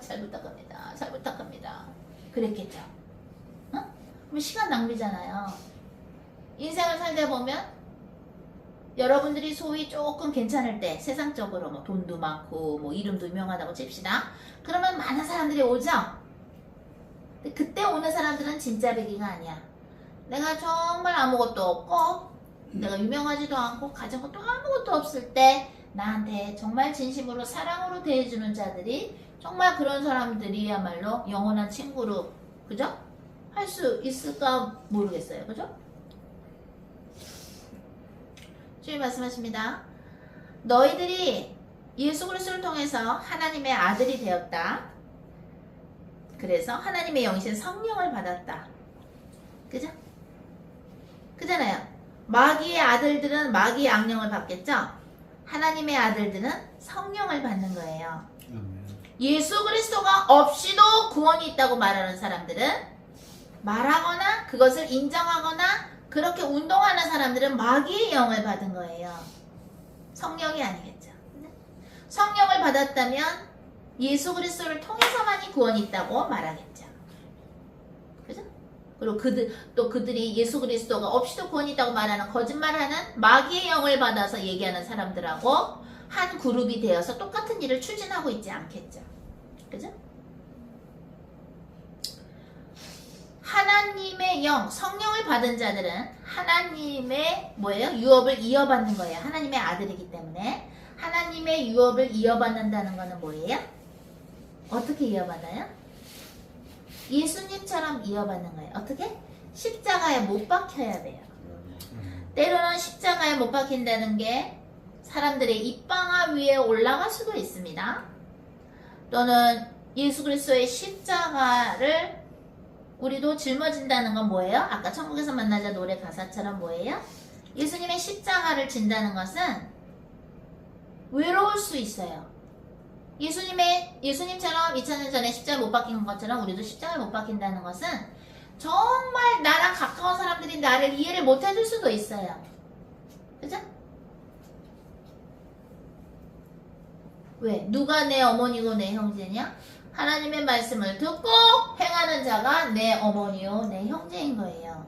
잘 부탁합니다. 잘 부탁합니다. 그랬겠죠. 응? 그럼 시간 낭비잖아요. 인생을 살다 보면 여러분들이 소위 조금 괜찮을 때 세상적으로 뭐 돈도 많고 뭐 이름도 유명하다고 칩시다. 그러면 많은 사람들이 오죠. 근데 그때 오는 사람들은 진짜 배기가 아니야. 내가 정말 아무것도 없고 내가 유명하지도 않고 가진 것도 아무것도 없을 때 나한테 정말 진심으로 사랑으로 대해주는 자들이 정말 그런 사람들이야말로 영원한 친구로 그죠? 할 수 있을까 모르겠어요. 그죠? 주님 말씀하십니다. 너희들이 예수 그리스도를 통해서 하나님의 아들이 되었다. 그래서 하나님의 영이신 성령을 받았다. 그죠? 그잖아요. 마귀의 아들들은 마귀의 악령을 받겠죠? 하나님의 아들들은 성령을 받는 거예요. 예수 그리스도가 없이도 구원이 있다고 말하는 사람들은 말하거나 그것을 인정하거나 그렇게 운동하는 사람들은 마귀의 영을 받은 거예요. 성령이 아니겠죠. 성령을 받았다면 예수 그리스도를 통해서만이 구원이 있다고 말하겠죠. 그죠? 그리고 그들이 예수 그리스도가 없이도 구원이 있다고 말하는 거짓말하는 마귀의 영을 받아서 얘기하는 사람들하고 한 그룹이 되어서 똑같은 일을 추진하고 있지 않겠죠. 그죠? 하나님의 영, 성령을 받은 자들은 하나님의 유업을 이어받는 거예요. 하나님의 아들이기 때문에 하나님의 유업을 이어받는다는 것은 뭐예요? 어떻게 이어받아요? 예수님처럼 이어받는 거예요. 어떻게? 십자가에 못 박혀야 돼요. 때로는 십자가에 못 박힌다는 게 사람들의 입방아 위에 올라갈 수도 있습니다. 또는 예수 그리스도의 십자가를 우리도 짊어진다는 건 뭐예요? 아까 천국에서 만나자 노래 가사처럼 뭐예요? 예수님의 십자가를 진다는 것은 외로울 수 있어요. 예수님처럼 2000년 전에 십자가에 못 박힌 것처럼 우리도 십자가에 못 박힌다는 것은 정말 나랑 가까운 사람들이 나를 이해를 못 해줄 수도 있어요. 그죠? 왜? 누가 내 어머니고 내 형제냐? 하나님의 말씀을 듣고 행하는 자가 내 어머니요 내 형제인 거예요.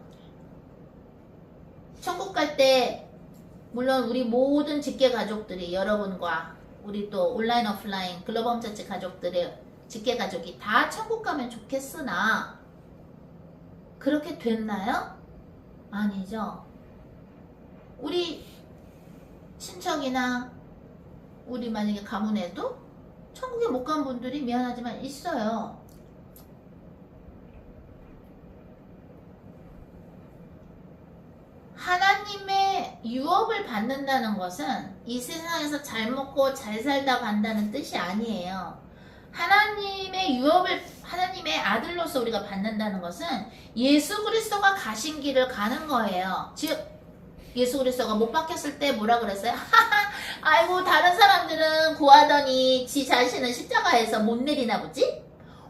천국 갈 때 물론 우리 모든 직계 가족들이 여러분과 우리 또 온라인 오프라인 글로벌 홈처치 가족들의 직계 가족이 다 천국 가면 좋겠으나 그렇게 됐나요? 아니죠. 우리 친척이나 우리 만약에 가문에도 천국에 못 간 분들이 미안하지만 있어요. 하나님의 유업을 받는다는 것은 이 세상에서 잘 먹고 잘 살다 간다는 뜻이 아니에요. 하나님의 유업을 하나님의 아들로서 우리가 받는다는 것은 예수 그리스도가 가신 길을 가는 거예요. 즉 예수 그리스도가 못 박혔을 때 뭐라 그랬어요? 하하, 아이고 다른 사람들은 구하더니 지 자신은 십자가에서 못 내리나 보지?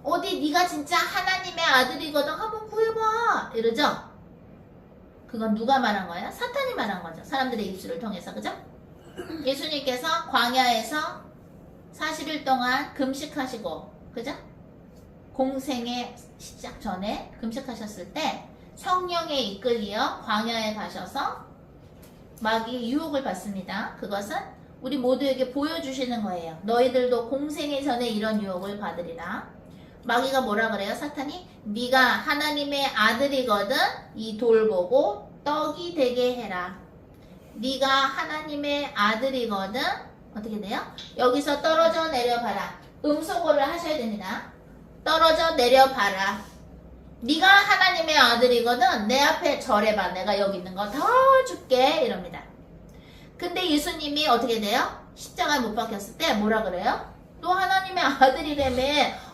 어디 네가 진짜 하나님의 아들이거든 한번 구해봐 이러죠? 그건 누가 말한 거예요? 사탄이 말한 거죠. 사람들의 입술을 통해서. 그죠? 예수님께서 광야에서 40일 동안 금식하시고 그죠? 공생의 시작 전에 금식하셨을 때 성령에 이끌리어 광야에 가셔서 마귀의 유혹을 받습니다. 그것은 우리 모두에게 보여주시는 거예요. 너희들도 공생의 전에 이런 유혹을 받으리라. 마귀가 뭐라 그래요? 사탄이 네가 하나님의 아들이거든 이 돌 보고 떡이 되게 해라. 네가 하나님의 아들이거든 어떻게 돼요? 여기서 떨어져 내려봐라. 음소거를 하셔야 됩니다. 떨어져 내려봐라. 네가 하나님의 아들이거든 내 앞에 절해봐. 내가 여기 있는 거 다 줄게 이럽니다. 근데 예수님이 어떻게 돼요? 십자가에 못 박혔을 때 뭐라 그래요? 너 하나님의 아들이라며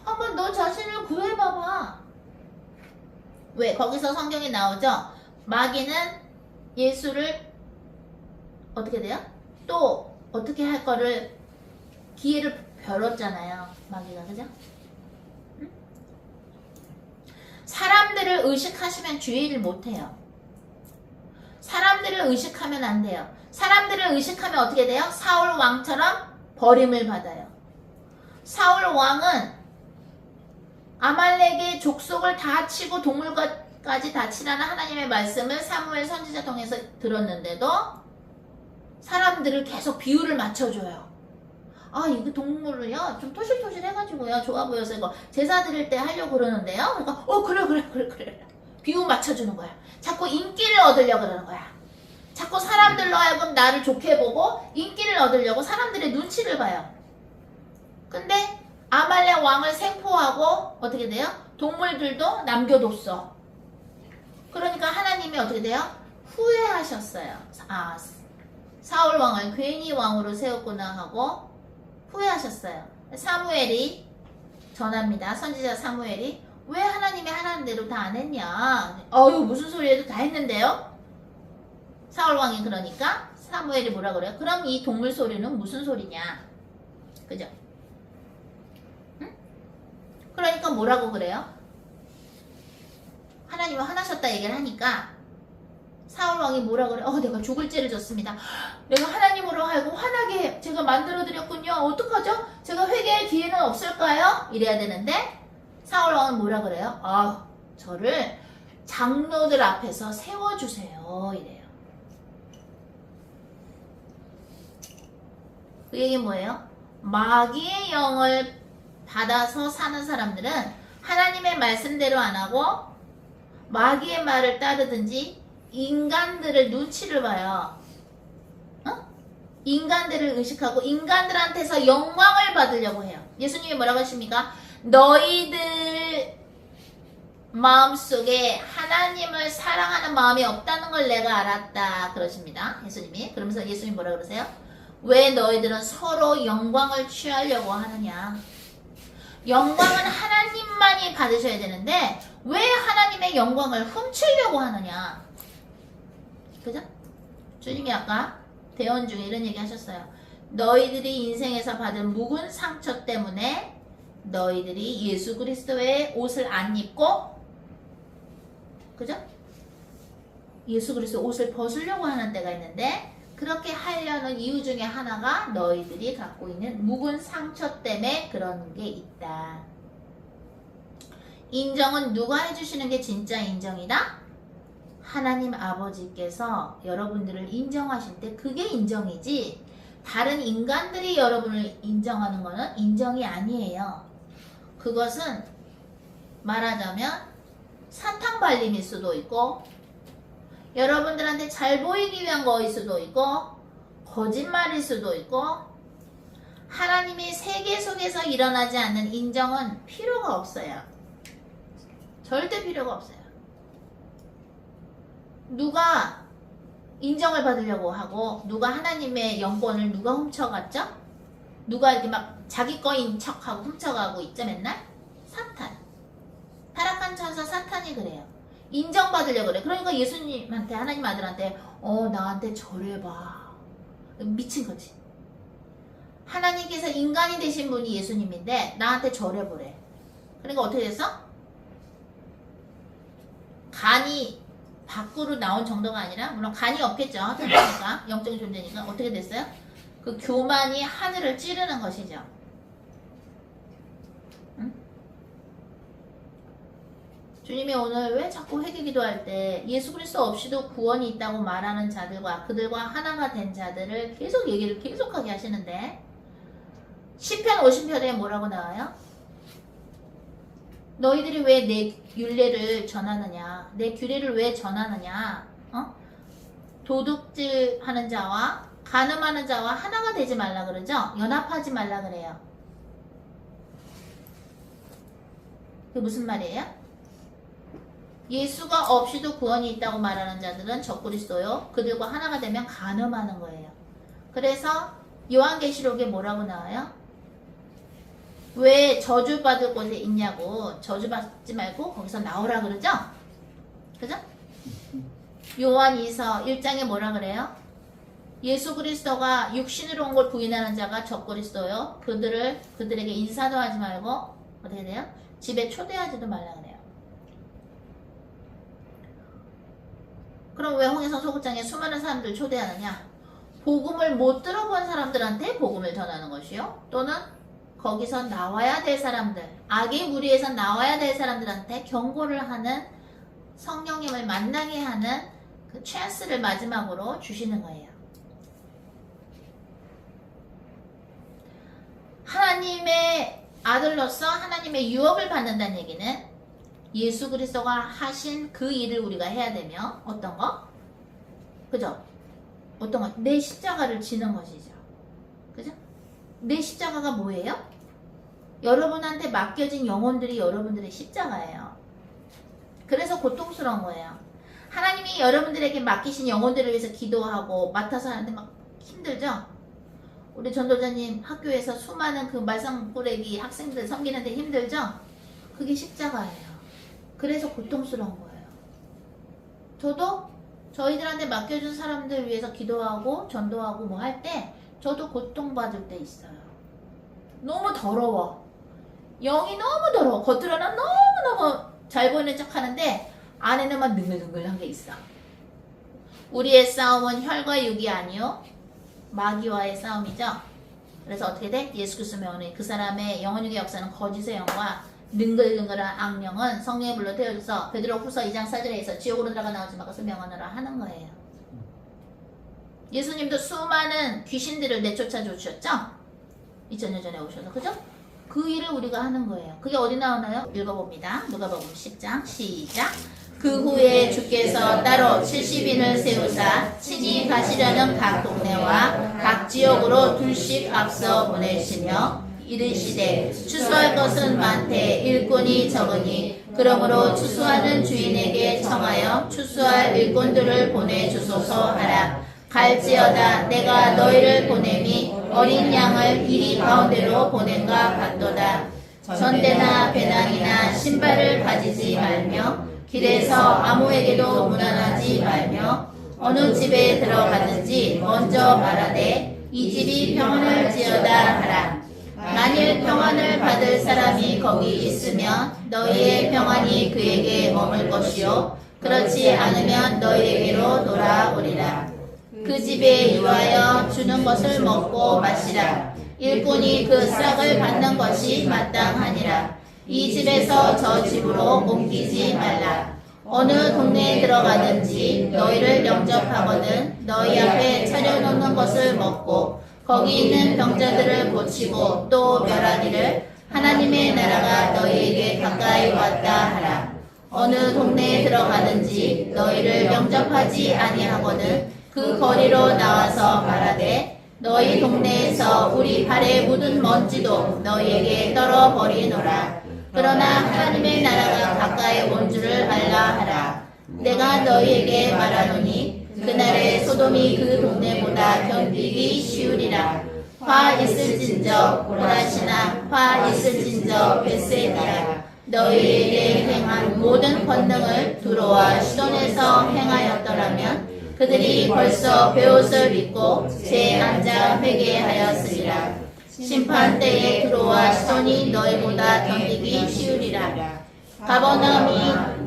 한번 너 자신을 구해봐봐. 왜? 거기서 성경에 나오죠? 마귀는 예수를 어떻게 돼요? 또 어떻게 할 거를 기회를 벼렀잖아요. 마귀가. 그죠? 응? 사람들을 의식하시면 주의를 못해요. 사람들을 의식하면 안 돼요. 사람들을 의식하면 어떻게 돼요? 사울 왕처럼 버림을 받아요. 사울 왕은 아말렉의 족속을 다 치고 동물까지 다 치라는 하나님의 말씀을 사무엘 선지자 통해서 들었는데도 사람들을 계속 비유를 맞춰줘요. 아 이거 동물을요 좀 토실토실 해가지고요 좋아 보여서 이거 제사 드릴 때 하려고 그러는데요. 그러니까 그래 비유 맞춰주는 거야. 자꾸 인기를 얻으려고 그러는 거야. 자꾸 사람들로 하여금 나를 좋게 보고 인기를 얻으려고 사람들의 눈치를 봐요. 근데 아말렉 왕을 생포하고 어떻게 돼요? 동물들도 남겨뒀어. 그러니까 하나님이 어떻게 돼요? 후회하셨어요. 아 사울 왕을 괜히 왕으로 세웠구나 하고 후회하셨어요. 사무엘이 전합니다. 선지자 사무엘이 왜 하나님이 하라는 대로 다 안 했냐? 어휴 무슨 소리 해도 다 했는데요? 사울 왕이 그러니까 사무엘이 뭐라 그래요? 그럼 이 동물 소리는 무슨 소리냐? 그죠? 응? 그러니까 뭐라고 그래요? 하나님은 화나셨다 얘기를 하니까 사울 왕이 뭐라 그래? 내가 죽을 죄를 졌습니다. 내가 하나님으로 하여금 화나게 제가 만들어 드렸군요. 어떡하죠? 제가 회개할 기회는 없을까요? 이래야 되는데 사울 왕은 뭐라 그래요? 저를 장로들 앞에서 세워주세요. 이래요. 그 얘기는 뭐예요? 마귀의 영을 받아서 사는 사람들은 하나님의 말씀대로 안 하고 마귀의 말을 따르든지 인간들을 눈치를 봐요. 인간들을 의식하고 인간들한테서 영광을 받으려고 해요. 예수님이 뭐라고 하십니까? 너희들 마음속에 하나님을 사랑하는 마음이 없다는 걸 내가 알았다 그러십니다. 예수님이. 그러면서 예수님이 뭐라 그러세요? 왜 너희들은 서로 영광을 취하려고 하느냐? 영광은 하나님만이 받으셔야 되는데 왜 하나님의 영광을 훔치려고 하느냐? 그죠? 주님이 아까 대언 중에 이런 얘기 하셨어요. 너희들이 인생에서 받은 묵은 상처 때문에 너희들이 예수 그리스도의 옷을 안 입고 그죠? 예수 그리스도 옷을 벗으려고 하는 때가 있는데 그렇게 하려는 이유 중에 하나가 너희들이 갖고 있는 묵은 상처 때문에 그런 게 있다. 인정은 누가 해주시는 게 진짜 인정이다? 하나님 아버지께서 여러분들을 인정하실 때 그게 인정이지 다른 인간들이 여러분을 인정하는 것은 인정이 아니에요. 그것은 말하자면 사탕 발림일 수도 있고 여러분들한테 잘 보이기 위한 거일 수도 있고 거짓말일 수도 있고 하나님이 세계 속에서 일어나지 않는 인정은 필요가 없어요. 절대 필요가 없어요. 누가 인정을 받으려고 하고 누가 하나님의 영권을 누가 훔쳐갔죠? 누가 이렇게 막 자기 거인 척하고 훔쳐가고 있죠 맨날? 사탄. 타락한 천사 사탄이 그래요. 인정받으려고 그래. 그러니까 예수님한테 하나님 아들한테 나한테 절해봐. 미친 거지. 하나님께서 인간이 되신 분이 예수님인데 나한테 절해보래. 그러니까 어떻게 됐어? 간이 밖으로 나온 정도가 아니라 물론 간이 없겠죠. 그러니까 영적인 존재니까 어떻게 됐어요? 그 교만이 하늘을 찌르는 것이죠. 응? 주님이 오늘 왜 자꾸 회개 기도할 때 예수 그리스도 없이도 구원이 있다고 말하는 자들과 그들과 하나가 된 자들을 계속 얘기를 계속하게 하시는데 시편 50편에 뭐라고 나와요? 너희들이 왜 내 율례를 전하느냐? 내 규례를 왜 전하느냐? 도둑질하는 자와 간음하는 자와 하나가 되지 말라 그러죠? 연합하지 말라 그래요. 그게 무슨 말이에요? 예수가 없이도 구원이 있다고 말하는 자들은 적그리스도요. 그들과 하나가 되면 간음하는 거예요. 그래서 요한계시록에 뭐라고 나와요? 왜 저주받을 곳에 있냐고. 저주받지 말고 거기서 나오라 그러죠? 그죠? 요한 2서 1장에 뭐라 그래요? 예수 그리스도가 육신으로 온 걸 부인하는 자가 적그리스도요. 그들에게 인사도 하지 말고 어떻게 돼요? 집에 초대하지도 말라 그래요. 그럼 왜 홍해성 소극장에 수많은 사람들 초대하느냐? 복음을 못 들어본 사람들한테 복음을 전하는 것이요. 또는 거기서 나와야 될 사람들, 악의 무리에서 나와야 될 사람들한테 경고를 하는 성령님을 만나게 하는 그 찬스를 마지막으로 주시는 거예요. 하나님의 아들로서 하나님의 유업을 받는다는 얘기는 예수 그리스도가 하신 그 일을 우리가 해야 되며 어떤 거? 그죠? 어떤 거? 내 십자가를 지는 것이죠. 그죠? 내 십자가가 뭐예요? 여러분한테 맡겨진 영혼들이 여러분들의 십자가예요. 그래서 고통스러운 거예요. 하나님이 여러분들에게 맡기신 영혼들을 위해서 기도하고 맡아서 하는데 막 힘들죠? 우리 전도자님 학교에서 수많은 그 말썽꾸러기 학생들 섬기는데 힘들죠? 그게 십자가예요. 그래서 고통스러운 거예요. 저도 저희들한테 맡겨준 사람들 위해서 기도하고 전도하고 뭐 할 때 저도 고통받을 때 있어요. 너무 더러워. 영이 너무 더러워. 겉으로는 너무너무 잘 보이는 척 하는데 안에는 막 능글능글한 게 있어. 우리의 싸움은 혈과 육이 아니요 마귀와의 싸움이죠. 그래서 어떻게 돼? 예수 그리스도 명하는 그 사람의 영혼육의 역사는 거짓의 영과 능글능글한 악령은 성령의 불로 태워져서 베드로 후서 2장 4절에서 지옥으로 들어가 나오지 마 것을 명하노라 하는 거예요. 예수님도 수많은 귀신들을 내쫓아 주셨죠? 2000년 전에 오셔서. 그죠? 그 일을 우리가 하는 거예요. 그게 어디 나오나요? 읽어봅니다. 누가복음 10장 시작. 그 후에 주께서 따로 70인을 세우사 친히 가시려는 각 동네와 각 지역으로 둘씩 앞서 보내시며 이르시되 추수할 것은 많되 일꾼이 적으니 그러므로 추수하는 주인에게 청하여 추수할 일꾼들을 보내주소서 하라. 갈지어다 내가 너희를 보냄이 어린 양을 이리 가운데로 보낸과 같도다. 전대나 배낭이나 신발을 가지지 말며 길에서 아무에게도 무난하지 말며 어느 집에 들어가든지 먼저 말하되 이 집이 평안을 지어다 하라. 만일 평안을 받을 사람이 거기 있으면 너희의 평안이 그에게 머물 것이요 그렇지 않으면 너희에게로 돌아오리라. 그 집에 유하여 주는 것을 먹고 마시라. 일꾼이 그 싹을 받는 것이 마땅하니라. 이 집에서 저 집으로 옮기지 말라. 어느 동네에 들어가든지 너희를 영접하거든 너희 앞에 차려놓는 것을 먹고 거기 있는 병자들을 고치고 또 멸하기를 하나님의 나라가 너희에게 가까이 왔다 하라. 어느 동네에 들어가든지 너희를 영접하지 아니하거든 그 거리로 나와서 말하되 너희 동네에서 우리 발에 묻은 먼지도 너희에게 떨어버리노라. 그러나 하나님의 나라가 가까이 온 줄을 알라 하라. 내가 너희에게 말하노니 그날에 소돔이 그 동네보다 견디기 쉬우리라. 화 있을진저 고라시나 화 있을진저 벳세다야. 너희에게 행한 모든 권능을 두로와 시돈에서 행하였더라면 그들이 벌써 베옷을 입고 제 앉아 회개하였으리라. 심판 때에 두로와 시돈이 너희보다 견디기 쉬우리라. 가버나움아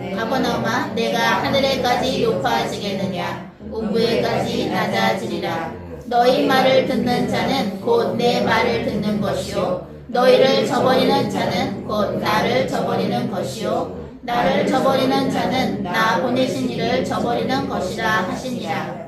내가 하늘에까지 높아지겠느냐 우부에까지 낮아지리라. 너희 말을 듣는 자는 곧 내 말을 듣는 것이요 너희를 저버리는 자는 곧 나를 저버리는 것이요 나를 저버리는 자는 나 보내신 이를 저버리는 것이라 하시니라.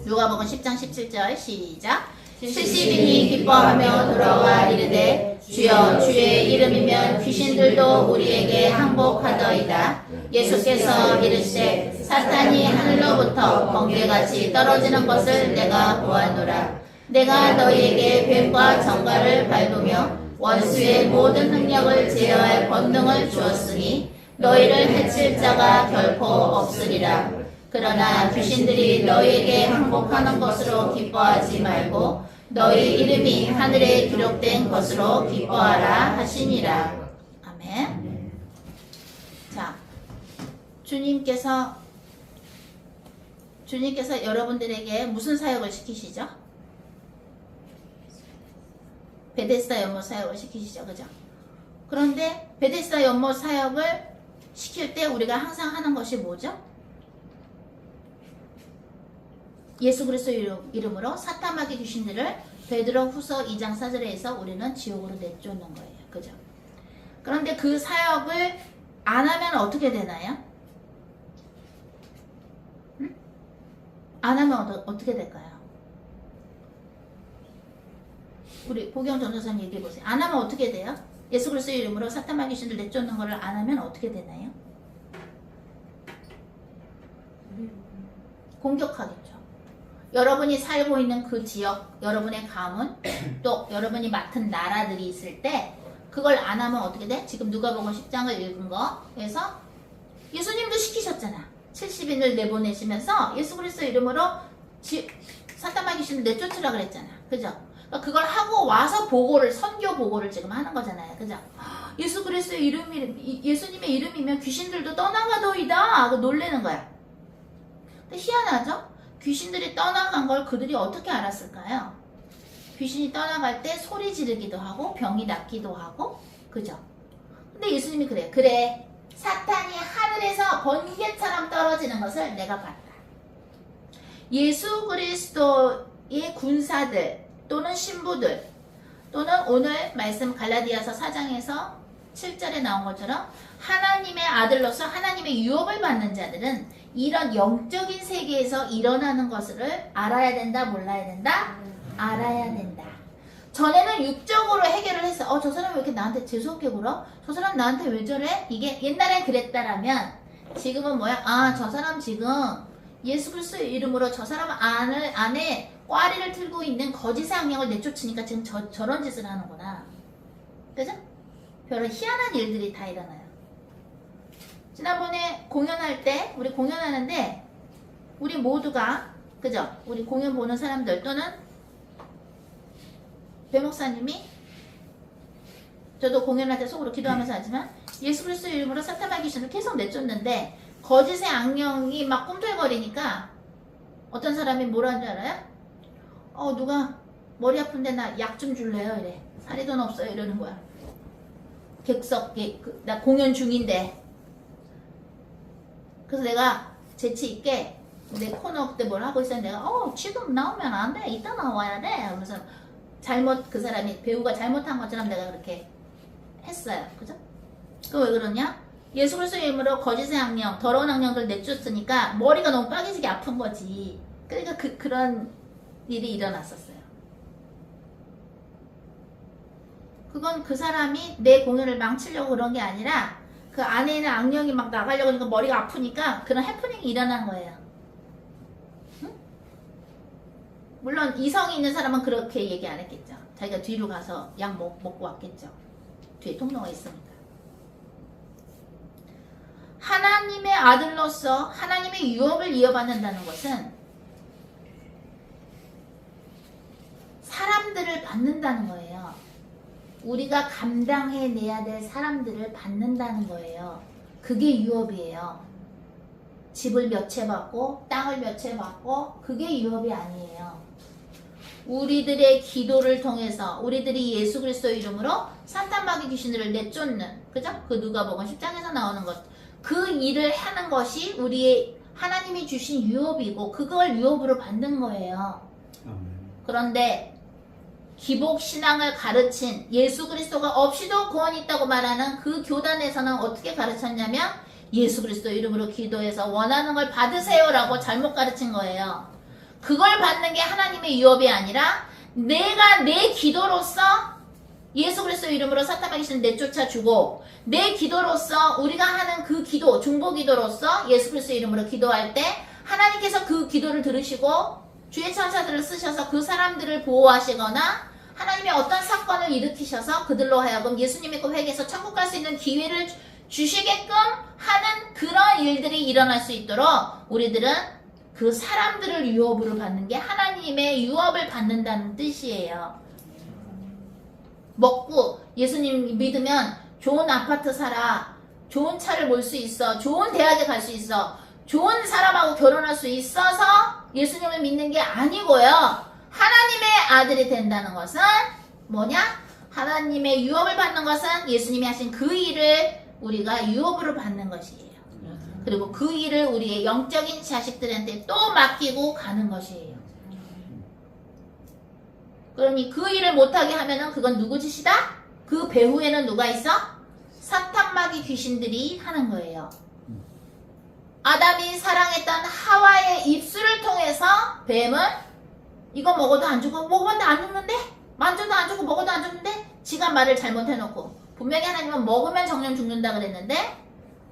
누가복음 10장 17절 시작. 70인이 기뻐하며 돌아와 이르되 주여 주의 이름이면 귀신들도 우리에게 항복하더이다. 예수께서 이르시되 사탄이 하늘로부터 번개같이 떨어지는 것을 내가 보았노라. 내가 너희에게 뱀과 정갈을 밟으며 원수의 모든 능력을 제어할 권능을 주었으니 너희를 해칠 자가 결코 없으리라. 그러나 귀신들이 너희에게 항복하는 것으로 기뻐하지 말고 너희 이름이 하늘에 기록된 것으로 기뻐하라 하시니라. 아멘. 자, 주님께서 여러분들에게 무슨 사역을 시키시죠? 베데스다 연못 사역을 시키시죠. 그죠? 그런데 베데스다 연못 사역을 시킬 때 우리가 항상 하는 것이 뭐죠? 예수 그리스도 이름으로 사탄마귀 귀신들을 베드로후서 2장 4절에서 우리는 지옥으로 내쫓는 거예요. 그죠? 그런데 그 사역을 안 하면 어떻게 되나요? 응? 안 하면 어떻게 될까요? 우리 보경 전도사님 얘기해 보세요. 안 하면 어떻게 돼요? 예수 그리스도 이름으로 사탄마귀 귀신들 내쫓는 거를 안 하면 어떻게 되나요? 공격하겠죠. 여러분이 살고 있는 그 지역, 여러분의 가문, 또 여러분이 맡은 나라들이 있을 때 그걸 안 하면 어떻게 돼? 지금 누가복음 10장을 읽은 거에서 예수님도 시키셨잖아. 70인을 내보내시면서 예수 그리스도 이름으로 사탄마귀 귀신을 내쫓으라 그랬잖아. 그죠? 그러니까 그걸 하고 와서 선교 보고를 지금 하는 거잖아요. 그죠? 예수 그리스도의 이름이, 예수님의 이름이면 귀신들도 떠나가더이다 하고 놀래는 거야. 근데 희한하죠? 귀신들이 떠나간 걸 그들이 어떻게 알았을까요? 귀신이 떠나갈 때 소리 지르기도 하고 병이 낫기도 하고 그죠? 근데 예수님이 그래 사탄이 하늘에서 번개처럼 떨어지는 것을 내가 봤다. 예수 그리스도의 군사들 또는 신부들 또는 오늘 말씀 갈라디아서 4장에서 7절에 나온 것처럼 하나님의 아들로서 하나님의 유업을 받는 자들은 이런 영적인 세계에서 일어나는 것을 알아야 된다, 몰라야 된다? 알아야 된다. 전에는 육적으로 해결을 했어. 저 사람 왜 이렇게 나한테 재수없게 굴어? 저 사람 나한테 왜 저래? 이게 옛날엔 그랬다라면 지금은 뭐야? 저 사람 지금 예수 그리스도의 이름으로 저 사람 안에 꽈리를 틀고 있는 거짓의 악령을 내쫓으니까 지금 저런 짓을 하는구나. 그죠? 별로 희한한 일들이 다 일어나요. 지난번에 공연할 때 우리 공연하는데 우리 모두가 그죠? 우리 공연 보는 사람들 또는 배 목사님이 저도 공연할 때 속으로 기도하면서 하지만 예수 그리스도 이름으로 사탄마귀 귀신을 계속 내쫓는데 거짓의 악령이 막 꿈틀거리니까 어떤 사람이 뭐라는 줄 알아요? 누가 머리 아픈데 나 약 좀 줄래요? 이래. 살이 돈 없어요? 이러는 거야. 나 공연 중인데. 그래서 내가 재치있게 내 코너 그때 뭘 하고 있었는데 내가 지금 나오면 안 돼. 이따 나와야 돼. 그래서 그 사람이 배우가 잘못한 것처럼 내가 그렇게 했어요. 그죠? 그거 왜 그러냐? 예수 그리스도의 이름으로 거짓의 악령, 더러운 악령들 내쫓으니까 머리가 너무 빨개지게 아픈 거지. 그러니까 그런 일이 일어났었어요. 그건 그 사람이 내 공연을 망치려고 그런 게 아니라 그 안에 있는 악령이 막 나가려고 하니까 머리가 아프니까 그런 해프닝이 일어난 거예요. 응? 물론 이성이 있는 사람은 그렇게 얘기 안 했겠죠. 자기가 뒤로 가서 약 먹고 왔겠죠. 뒤에 통로가 있으니까. 하나님의 아들로서 하나님의 유업을 이어받는다는 것은 사람들을 받는다는 거예요. 우리가 감당해내야 될 사람들을 받는다는 거예요. 그게 유업이에요. 집을 몇 채 받고 땅을 몇 채 받고 그게 유업이 아니에요. 우리들의 기도를 통해서 우리들이 예수 그리스도 이름으로 사탄 마귀 귀신들을 내쫓는, 그죠? 그 누가복음 10장에서 나오는 것, 그 일을 하는 것이 우리의 하나님이 주신 유업이고 그걸 유업으로 받는 거예요. 그런데 기복신앙을 가르친 예수 그리스도가 없이도 구원이 있다고 말하는 그 교단에서는 어떻게 가르쳤냐면 예수 그리스도 이름으로 기도해서 원하는 걸 받으세요라고 잘못 가르친 거예요. 그걸 받는 게 하나님의 유업이 아니라 내가 내 기도로서 예수 그리스도 이름으로 사탄 마귀 귀신을 내쫓아주고 내 기도로서 우리가 하는 그 기도, 중보 기도로서 예수 그리스도 이름으로 기도할 때 하나님께서 그 기도를 들으시고 주의 천사들을 쓰셔서 그 사람들을 보호하시거나 하나님의 어떤 사건을 일으키셔서 그들로 하여금 예수님 믿고 회개해서 천국 갈 수 있는 기회를 주시게끔 하는 그런 일들이 일어날 수 있도록 우리들은 그 사람들을 유업으로 받는 게 하나님의 유업을 받는다는 뜻이에요. 먹고 예수님 믿으면 좋은 아파트 살아, 좋은 차를 몰 수 있어, 좋은 대학에 갈 수 있어, 좋은 사람하고 결혼할 수 있어서 예수님을 믿는 게 아니고요. 하나님의 아들이 된다는 것은 뭐냐? 하나님의 유업을 받는 것은 예수님이 하신 그 일을 우리가 유업으로 받는 것이에요. 그리고 그 일을 우리의 영적인 자식들한테 또 맡기고 가는 것이에요. 그러니 그 일을 못하게 하면은 그건 누구 짓이다? 그 배후에는 누가 있어? 사탄 마귀 귀신들이 하는 거예요. 아담이 사랑했던 하와의 입술을 통해서 뱀은 이거 먹어도 안 죽어, 먹어도 안 죽는데? 만져도 안 죽고 먹어도 안 죽는데? 지가 말을 잘못해놓고 분명히 하나님은 먹으면 정령 죽는다 그랬는데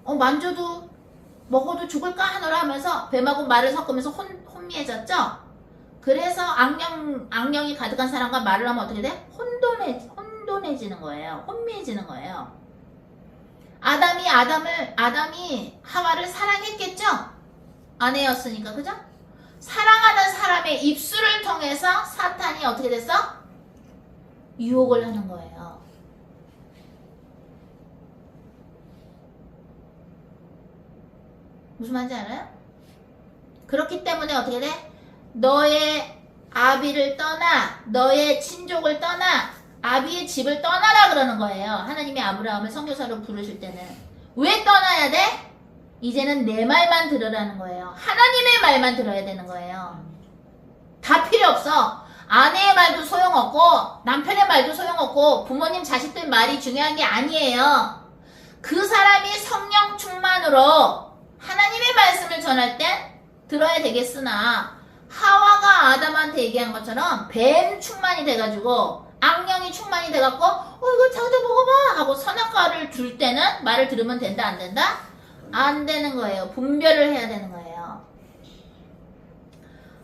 만져도 먹어도 죽을까 하노라 하면서 뱀하고 말을 섞으면서 혼미해졌죠? 그래서 악령이 가득한 사람과 말을 하면 어떻게 돼? 혼돈해지는 거예요. 혼미해지는 거예요. 아담이 하와를 사랑했겠죠? 아내였으니까, 그죠? 사랑하는 사람의 입술을 통해서 사탄이 어떻게 됐어? 유혹을 하는 거예요. 무슨 말인지 알아요? 그렇기 때문에 어떻게 돼? 너의 아비를 떠나, 너의 친족을 떠나, 아비의 집을 떠나라 그러는 거예요. 하나님이 아브라함을 선교사로 부르실 때는. 왜 떠나야 돼? 이제는 내 말만 들으라는 거예요. 하나님의 말만 들어야 되는 거예요. 다 필요 없어. 아내의 말도 소용없고 남편의 말도 소용없고 부모님 자식들 말이 중요한 게 아니에요. 그 사람이 성령 충만으로 하나님의 말씀을 전할 때 들어야 되겠으나 하와가 아담한테 얘기한 것처럼 뱀 충만이 돼가지고 악령이 충만이 돼갖고 이거 자기도 먹어봐 하고 선악과를 줄 때는 말을 들으면 된다 안 된다? 안 되는 거예요. 분별을 해야 되는 거예요.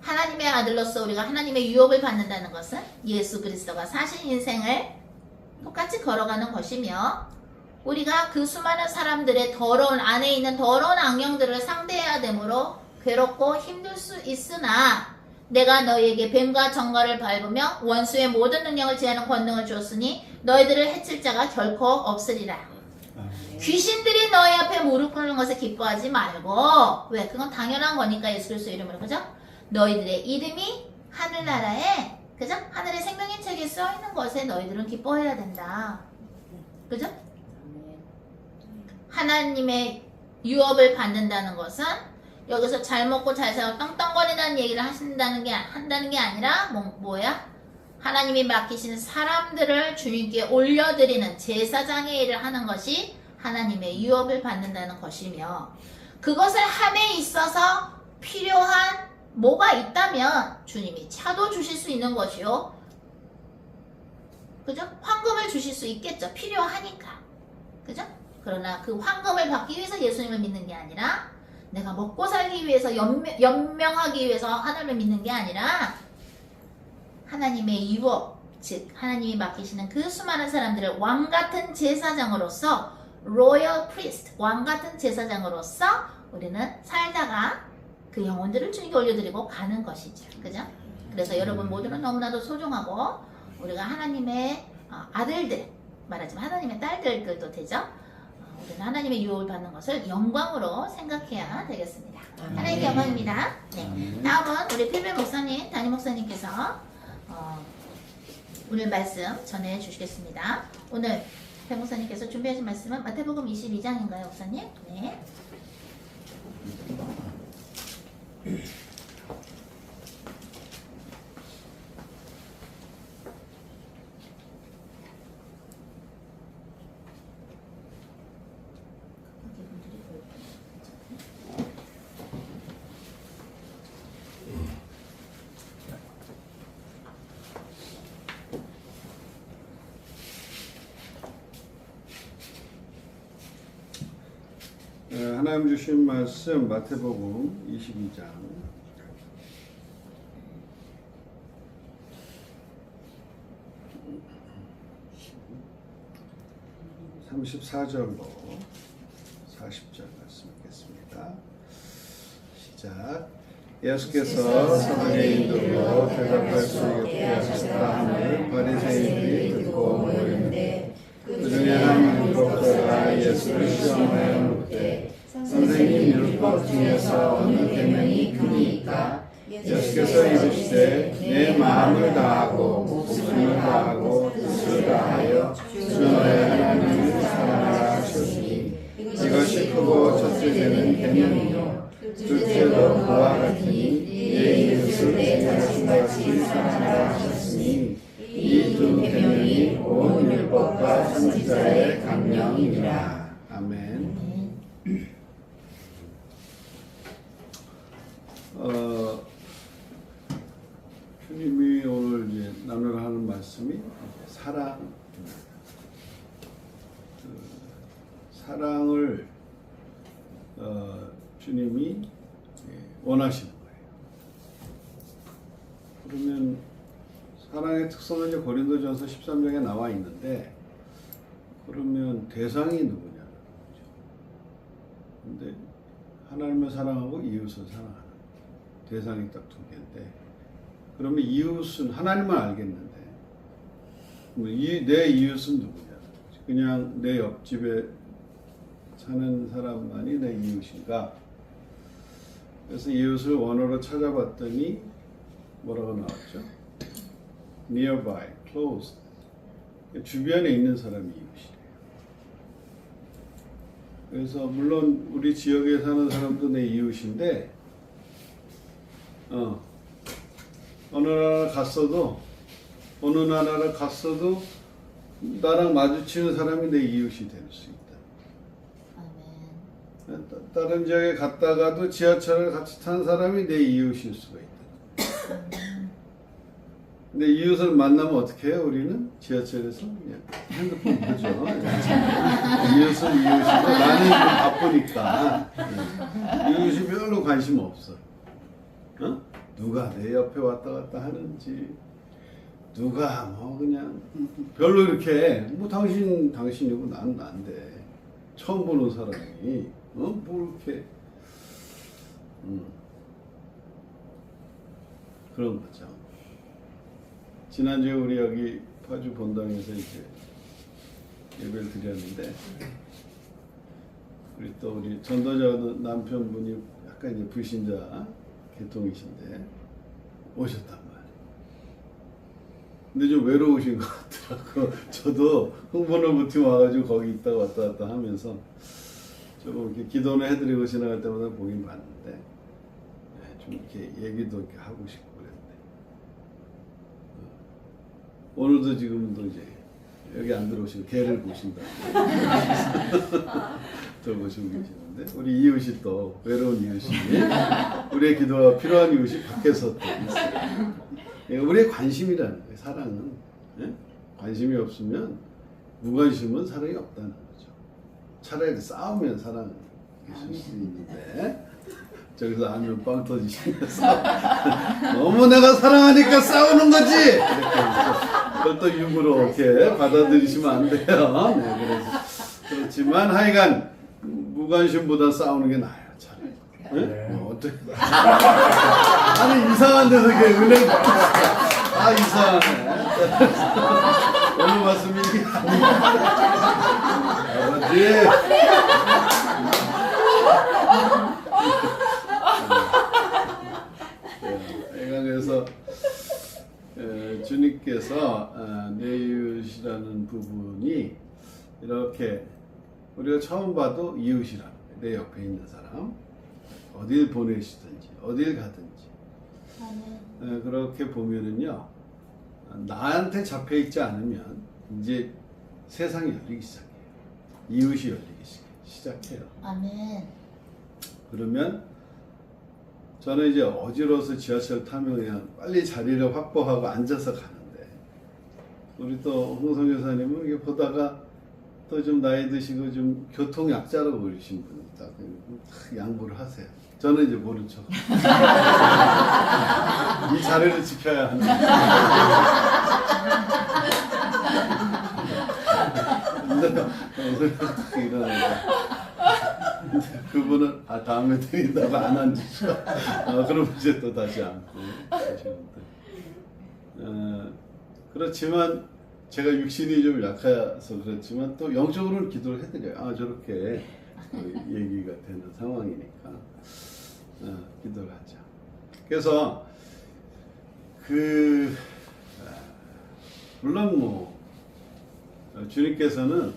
하나님의 아들로서 우리가 하나님의 유업을 받는다는 것은 예수 그리스도가 사신 인생을 똑같이 걸어가는 것이며 우리가 그 수많은 사람들의 더러운 안에 있는 더러운 악령들을 상대해야 되므로 괴롭고 힘들 수 있으나 내가 너희에게 뱀과 정갈을 밟으며 원수의 모든 능력을 제하는 권능을 주었으니 너희들을 해칠 자가 결코 없으리라. 귀신들이 너희 앞에 무릎 꿇는 것에 기뻐하지 말고 왜? 그건 당연한 거니까 예수 그리스도 이름으로 그죠? 너희들의 이름이 하늘나라에 그죠? 하늘의 생명의 책에 써있는 것에 너희들은 기뻐해야 된다. 그죠? 하나님의 유업을 받는다는 것은 여기서 잘 먹고 잘 살고 떵떵거리는 얘기를 한다는 게 아니라 뭐야? 하나님이 맡기신 사람들을 주님께 올려드리는 제사장의 일을 하는 것이 하나님의 유업을 받는다는 것이며 그것을 함에 있어서 필요한 뭐가 있다면 주님이 차도 주실 수 있는 것이요 그죠? 환금을 주실 수 있겠죠. 필요하니까. 그죠? 그러나 그 환금을 받기 위해서 예수님을 믿는 게 아니라 내가 먹고 살기 위해서 연명하기 위해서 하나님을 믿는 게 아니라 하나님의 유업, 즉 하나님이 맡기시는 그 수많은 사람들을 왕같은 제사장으로서 로열 프리스트, 왕같은 제사장으로서 우리는 살다가 그 영혼들을 주님께 올려드리고 가는 것이죠. 그죠? 그래서 여러분 모두는 너무나도 소중하고 우리가 하나님의 아들들, 말하자면 하나님의 딸들도 되죠. 우리는 하나님의 유업을 받는 것을 영광으로 생각해야 되겠습니다. 하나님께 영광입니다. 네. 다음은 우리 필배 목사님, 담임 목사님께서 오늘 말씀 전해 주시겠습니다. 오늘 배 목사님께서 준비하신 말씀은 마태복음 22장인가요, 목사님? 네. 하나님 주신 말씀 마태복음 22장 34절로 40절 말씀 읽겠습니다. 시작. 예수께서 사두개인들로 대답할 수 없게 하셨다 함을 바리새인들이 듣고 모였는데 그 중에 한 율법자가 예수를 시험하여 묻되 선생님, 율법 중에서 어느 계명이 크니까? 예수께서 이르시되 내 마음을 다하고 목숨을 다하고 뜻을 다하여 주 너의 하나님을 사랑하라 하셨으니 이것이 크고 첫째 되는 계명이요 둘째도 그와 같으니 내 이웃을 내 자신같이 사랑하라 하셨으니 이 두 계명이 온 율법과 선지자의 강령이니라. 아멘. 주님이 오늘 이제 나누라 하는 말씀이 사랑입니다. 사랑을 주님이 원하시는 거예요. 그러면 사랑의 특성은 이제 고린도전서 13장에 나와 있는데 그러면 대상이 누구냐는 거죠. 근데 하나님을 사랑하고 이웃을 사랑하는 대상이 딱 두 개인데 그러면 이웃은 하나님만 알겠는데 내 이웃은 누구냐? 그냥 내 옆집에 사는 사람만이 내 이웃인가? 그래서 이웃을 원어로 찾아봤더니 뭐라고 나왔죠? nearby, close. 주변에 있는 사람이 이웃이에요. 그래서 물론 우리 지역에 사는 사람도 내 이웃인데 어느 나라를 갔어도 나랑 마주치는 사람이 내 이웃이 될 수 있다. 아멘. 다른 지역에 갔다가도 지하철을 같이 탄 사람이 내 이웃일 수가 있다. 근데 이웃을 만나면 어떻게 해요? 우리는 지하철에서 그냥 핸드폰 보죠. 이웃은 이웃이고 나는 바쁘니까 이웃이 별로 관심 없어. 누가 내 옆에 왔다 갔다 하는지 누가 뭐 그냥 별로 이렇게 뭐 당신이고 난 난데 처음 보는 사람이 뭐 이렇게 그런 거죠. 지난주에 우리 여기 파주 본당에서 이제 예배를 드렸는데 우리 전도자 남편분이 약간 이제 불신자 계통이신데 오셨단 말이에요. 근데 좀 외로우신 것 같더라고. 저도 흥분을부터 와가지고 거기 있다가 왔다 갔다 하면서 조금 이렇게 기도는 해드리고 지나갈 때마다 보긴 봤는데 좀 이렇게 얘기도 이렇게 하고 싶고 그랬는데 오늘도 지금도 이제 여기 안 들어오시고 개를 보신다. 저 보시고 계시는데 우리 이웃이 또 외로운 이웃이 우리의 기도가 필요한 이웃이 밖에서 또 있어요. 우리의 관심이라는 거예요. 사랑은 관심이 없으면 무관심은 사랑이 없다는 거죠. 차라리 싸우면 사랑이 있을 수 있는데 저기서 하면 빵 터지시면서 너무 내가 사랑하니까 싸우는 거지! 이렇게 그걸 또 육으로 이렇게 받아들이시면 안 돼요. 네, 그래서 그렇지만 하여간 무관심보다 싸우는 게 나아요. 차라리. 네? 어떻게? 아니 이상한 데서 이렇게 은행 아 이상하네. 오늘 말씀이 이게 아버지. 그래서 주님께서 내 이웃이라는 부분이 이렇게 우리가 처음 봐도 이웃이라는 거예요. 내 옆에 있는 사람 어딜 보내시든지 어딜 가든지 그렇게 보면은요 나한테 잡혀 있지 않으면 이제 세상이 열리기 시작해요. 이웃이 열리기 시작해요. 아멘. 그러면 저는 이제 어지러워서 지하철 타면 그냥 빨리 자리를 확보하고 앉아서 가는데 우리 또 홍성 여사님은 이게 보다가 또 좀 나이 드시고 좀 교통약자로 보이신 분이 딱 양보를 하세요. 저는 이제 모른 척. 이 자리를 지켜야 하는. 근데 일어나는 그분은 다음에 드린다고 안 앉으셔. 그럼 이제 또 다시 앉고 그렇지만 제가 육신이 좀 약해서 그렇지만 또 영적으로는 기도를 해드려요. 저렇게 얘기가 되는 상황이니까 기도를 하자. 그래서 물론 뭐 주님께서는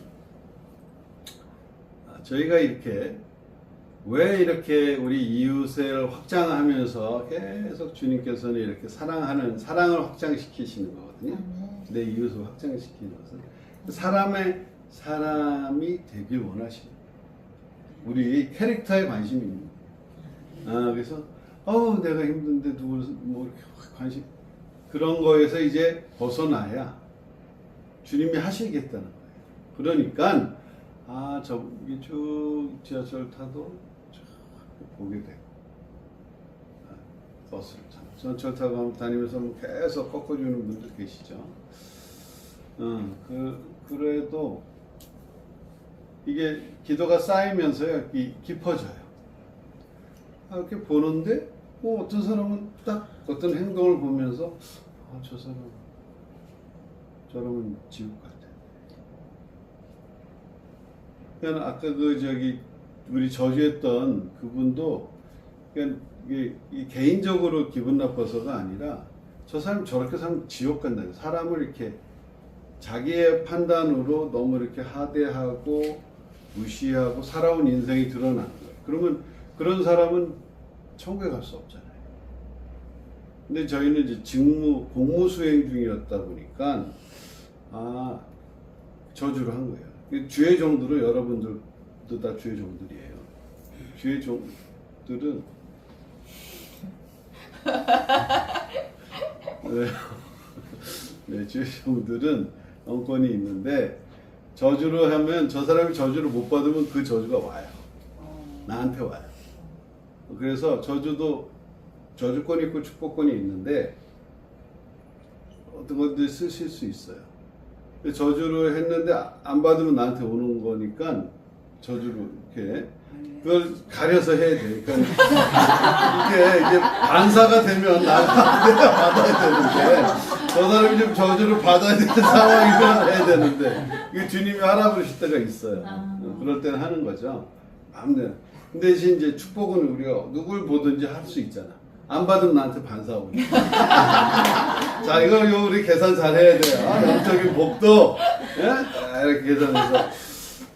저희가 이렇게 왜 이렇게 우리 이웃을 확장하면서 계속 주님께서는 이렇게 사랑을 확장시키시는 거거든요. 내 이웃을 확장시키는 것은 사람이 되길 원하시는 우리 캐릭터에 관심이 있는 거예요. 그래서 내가 힘든데 누굴 뭐 이렇게 관심 그런 거에서 이제 벗어나야 주님이 하시겠다는 거예요. 그러니까 저기 쭉 지하철 타도 보게 되고 버스를 타고 전철 타고 다니면서 계속 꺾어주는 분들 계시죠. 그래도 이게 기도가 쌓이면서요 깊어져요. 이렇게 보는데 어떤 사람은 딱 어떤 행동을 보면서 저 사람 저러면 지옥 같아. 그러니까 아까 우리 저주했던 그분도 그냥 이게 개인적으로 기분 나빠서가 아니라 저 사람 저렇게 살면 지옥 간다. 사람을 이렇게 자기의 판단으로 너무 이렇게 하대하고 무시하고 살아온 인생이 드러나는 거예요. 그러면 그런 사람은 천국에 갈 수 없잖아요. 근데 저희는 이제 공무 수행 중이었다 보니까 저주를 한 거예요. 주의 종들은 여러분들도 다 주의 종들이에요. 주의 종들은 네, 주의 종들은 영권이 있는데 저주를 하면 저 사람이 저주를 못 받으면 그 저주가 와요. 나한테 와요. 그래서 저주권이 있고 축복권이 있는데 어떤 것들 쓰실 수 있어요. 저주를 했는데 안 받으면 나한테 오는 거니까 저주로 이렇게 그걸 가려서 해야 돼. 그러니까 이게 반사가 되면 내가 받아야 되는데 저 사람이 좀 저주를 받아야 되는 상황이면 해야 되는데 이게 주님이 하라 그러실 때가 있어요. 그럴 때는 하는 거죠. 마음대로. 근데 대신 이제 축복은 우리가 누굴 보든지 할 수 있잖아. 안 받으면 나한테 반사 오니까. 자, 이거 우리 계산 잘 해야 돼요. 영적인 복도 이렇게 계산해서.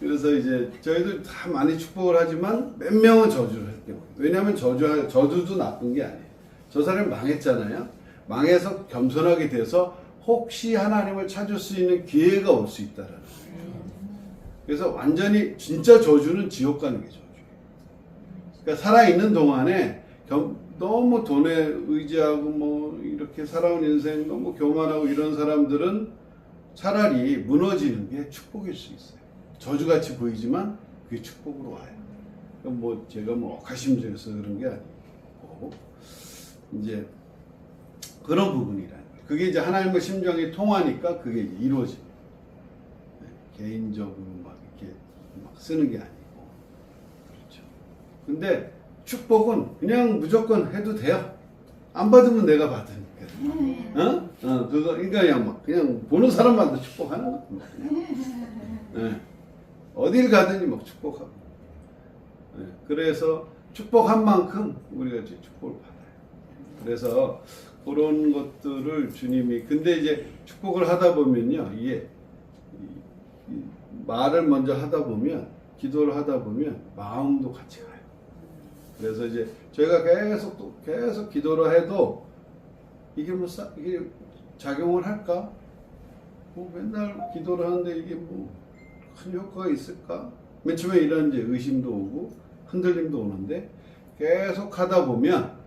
그래서 이제 저희도 다 많이 축복을 하지만 몇 명은 저주를 할게요. 왜냐하면 저주도 나쁜 게 아니에요. 저 사람이 망했잖아요. 망해서 겸손하게 돼서 혹시 하나님을 찾을 수 있는 기회가 올 수 있다라는 거예요. 그래서 완전히 진짜 저주는 지옥 가는 게 저주예요. 그러니까 살아있는 동안에 너무 돈에 의지하고 뭐 이렇게 살아온 인생 너무 교만하고 이런 사람들은 차라리 무너지는 게 축복일 수 있어요. 저주같이 보이지만 그게 축복으로 와요. 뭐 제가 뭐 억하심정해서 그런 게 아니고 이제 그런 부분이라는 거예요. 그게 이제 하나님의 심정이 통하니까 그게 이제 이루어집니다. 개인적으로 막 이렇게 막 쓰는 게 아니고 그렇죠. 근데 축복은 그냥 무조건 해도 돼요. 안 받으면 내가 받으니까. 그거 그러니까 그냥 보는 사람마다 축복하는 거죠. 네. 어딜 가든지 막 축복하고. 네. 그래서 축복한 만큼 우리가 이제 축복을 받아요. 그래서 그런 것들을 주님이 근데 이제 축복을 하다 보면요, 이게 말을 먼저 하다 보면 기도를 하다 보면 마음도 같이 가요. 그래서 이제 저희가 계속 기도를 해도 이게 이게 작용을 할까? 뭐 맨날 기도를 하는데 이게 뭐 큰 효과가 있을까? 맨 처음에 이런 이제 의심도 오고 흔들림도 오는데 계속 하다 보면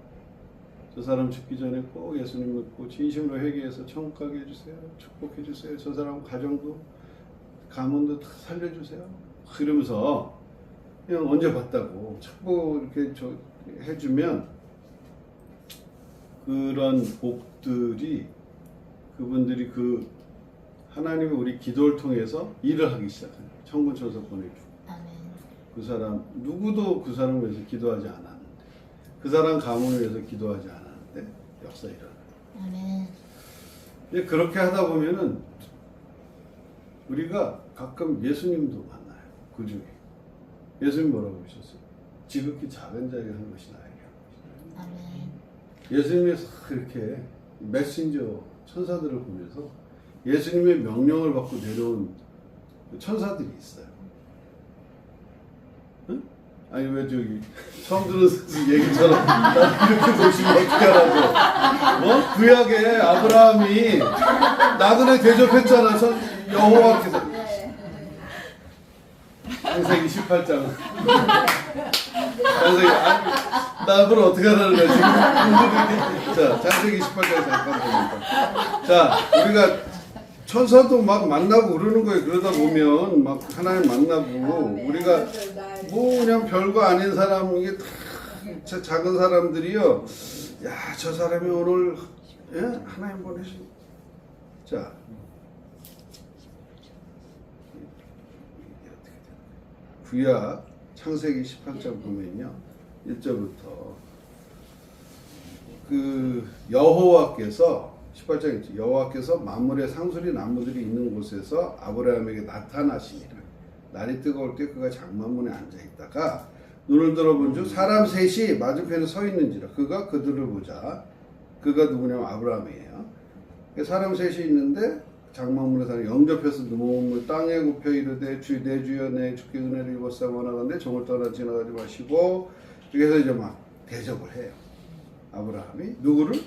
저 사람 죽기 전에 꼭 예수님 믿고 진심으로 회개해서 천국 가게 해주세요. 축복해 주세요. 저 사람 가정도 가문도 다 살려주세요. 그러면서 그냥 언제 봤다고 축복 이렇게 해주면 그런 복들이 그분들이 그 하나님이 우리 기도를 통해서 일을 하기 시작해요. 천군천사 보내주고 아멘. 그 사람 누구도 그 사람을 위해서 기도하지 않았는데 그 사람 가문을 위해서 기도하지 않았는데 역사 일어나요. 아멘. 근데 그렇게 하다 보면은 우리가 가끔 예수님도 만나요. 그 중에 예수님 뭐라고 하셨어요? 지극히 작은 자에게 한 것이 나에게 한 것이다. 아멘. 예수님이 그렇게 메신저 천사들을 보내서 예수님의 명령을 받고 내려온 천사들이 있어요. 응? 아니 왜 저기 처음 듣는 얘기처럼 이렇게 보시면 어떻게 하라고? 구약에 아브라함이 나그네 대접했잖아. 여호와께서 창세기 18장. 창세기 나 앞으로 어떻게 하라는 거야 지금? 자, 창세기 18장 잠깐 봅니다. 자, 우리가 천사도 막 만나고 그러는 거예요. 그러다 보면 막 하나님 만나고 우리가 뭐 그냥 별거 아닌 사람 이게 다 작은 사람들이요. 야, 저 사람이 오늘 하나님 보내신. 자. 구약 창세기 18장 보면요 1절부터 그 여호와께서 18장에 있죠. 여호와께서 만물의 상수리 나무들이 있는 곳에서 아브라함에게 나타나시니라. 날이 뜨거울 때 그가 장막문에 앉아 있다가 눈을 들어본 중 사람 셋이 맞은편에 서 있는지라. 그가 그들을 보자. 그가 누구냐면 아브라함이에요. 사람 셋이 있는데 장막문에 사는 영접해서 몸을 땅에 굽혀 이르되 내 주여 내 주께 은혜를 입었사오나 원하건대 종을 떠나 지나가지 마시고 그래서 이제 막 대접을 해요. 아브라함이 누구를?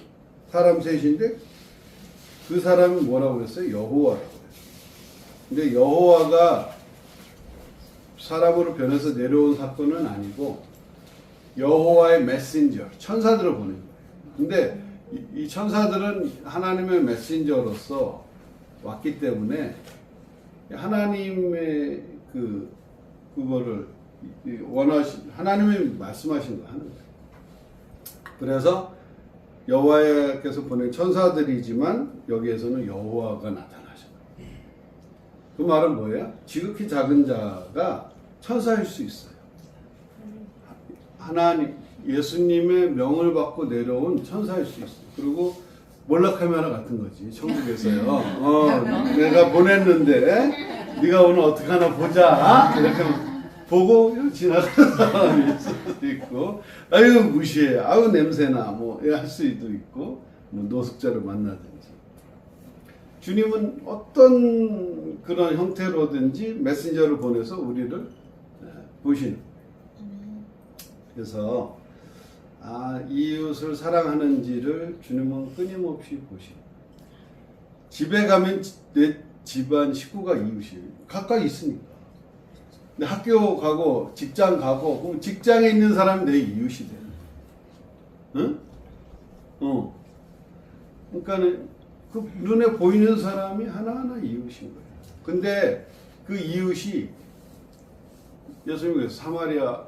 사람 셋인데 그 사람이 뭐라고 그랬어요? 여호와라고 그랬어요. 근데 여호와가 사람으로 변해서 내려온 사건은 아니고 여호와의 메신저 천사들을 보낸 거예요. 근데 이 천사들은 하나님의 메신저로서 왔기 때문에 하나님의 그거를 하나님이 말씀하신 거 하는 거예요. 그래서 여호와께서 보낸 천사들이지만 여기에서는 여호와가 나타나셔. 그 말은 뭐예요? 지극히 작은 자가 천사일 수 있어요. 하나님 예수님의 명을 받고 내려온 천사일 수 있어요. 그리고 몰락카메라 같은 거지 천국에서요. 내가 보냈는데 네가 오늘 어떻게 하나 보자. 이렇게 보고 지나가는 사람이 있을 수도 있고, 아유 무시해, 아유 냄새나 뭐 할 수도 있고, 뭐 노숙자를 만나든지. 주님은 어떤 그런 형태로든지 메신저를 보내서 우리를 보시는. 그래서 이웃을 사랑하는지를 주님은 끊임없이 보시는. 집에 가면 내 집안 식구가 이웃이 가까이 있으니까. 근데 학교 가고 직장 가고 그럼 직장에 있는 사람이 내 이웃이 돼. 응? 그러니까는 그 눈에 보이는 사람이 하나하나 이웃인 거예요. 근데 그 이웃이 예수님께서 사마리아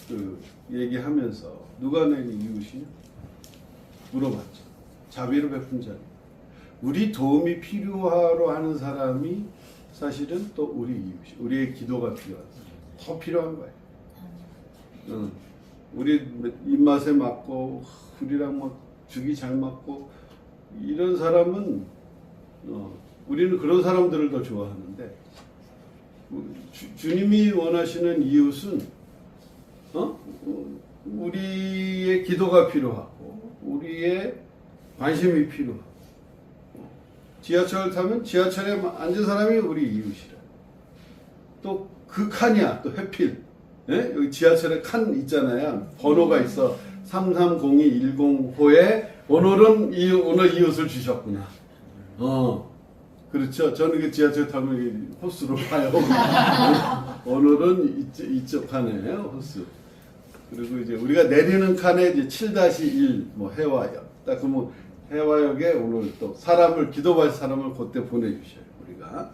그 얘기하면서 누가 내 이웃이냐? 물어봤죠. 자비를 베푼 자니. 우리 도움이 필요하러 하는 사람이 사실은 또 우리 이웃이, 우리의 기도가 필요한 사람. 더 필요한 거예요. 우리 입맛에 맞고 우리랑 막 죽이 잘 맞고 이런 사람은 우리는 그런 사람들을 더 좋아하는데 주님이 원하시는 이웃은 우리의 기도가 필요하고 우리의 관심이 필요하고 지하철을 타면 지하철에 앉은 사람이 우리 이웃이라. 또 그 칸이야. 또 해필. 예? 여기 지하철에 칸 있잖아요. 번호가 있어. 330210호에 오늘 이웃을 주셨구나. 그렇죠. 저는 그 지하철 타면 호수로 봐요. 오늘은 이쪽 칸이에요. 호수. 그리고 이제 우리가 내리는 칸에 이제 7-1 뭐 해화역. 딱 그러면 해화역에 오늘 또 기도할 사람을 그때 보내주셔요. 우리가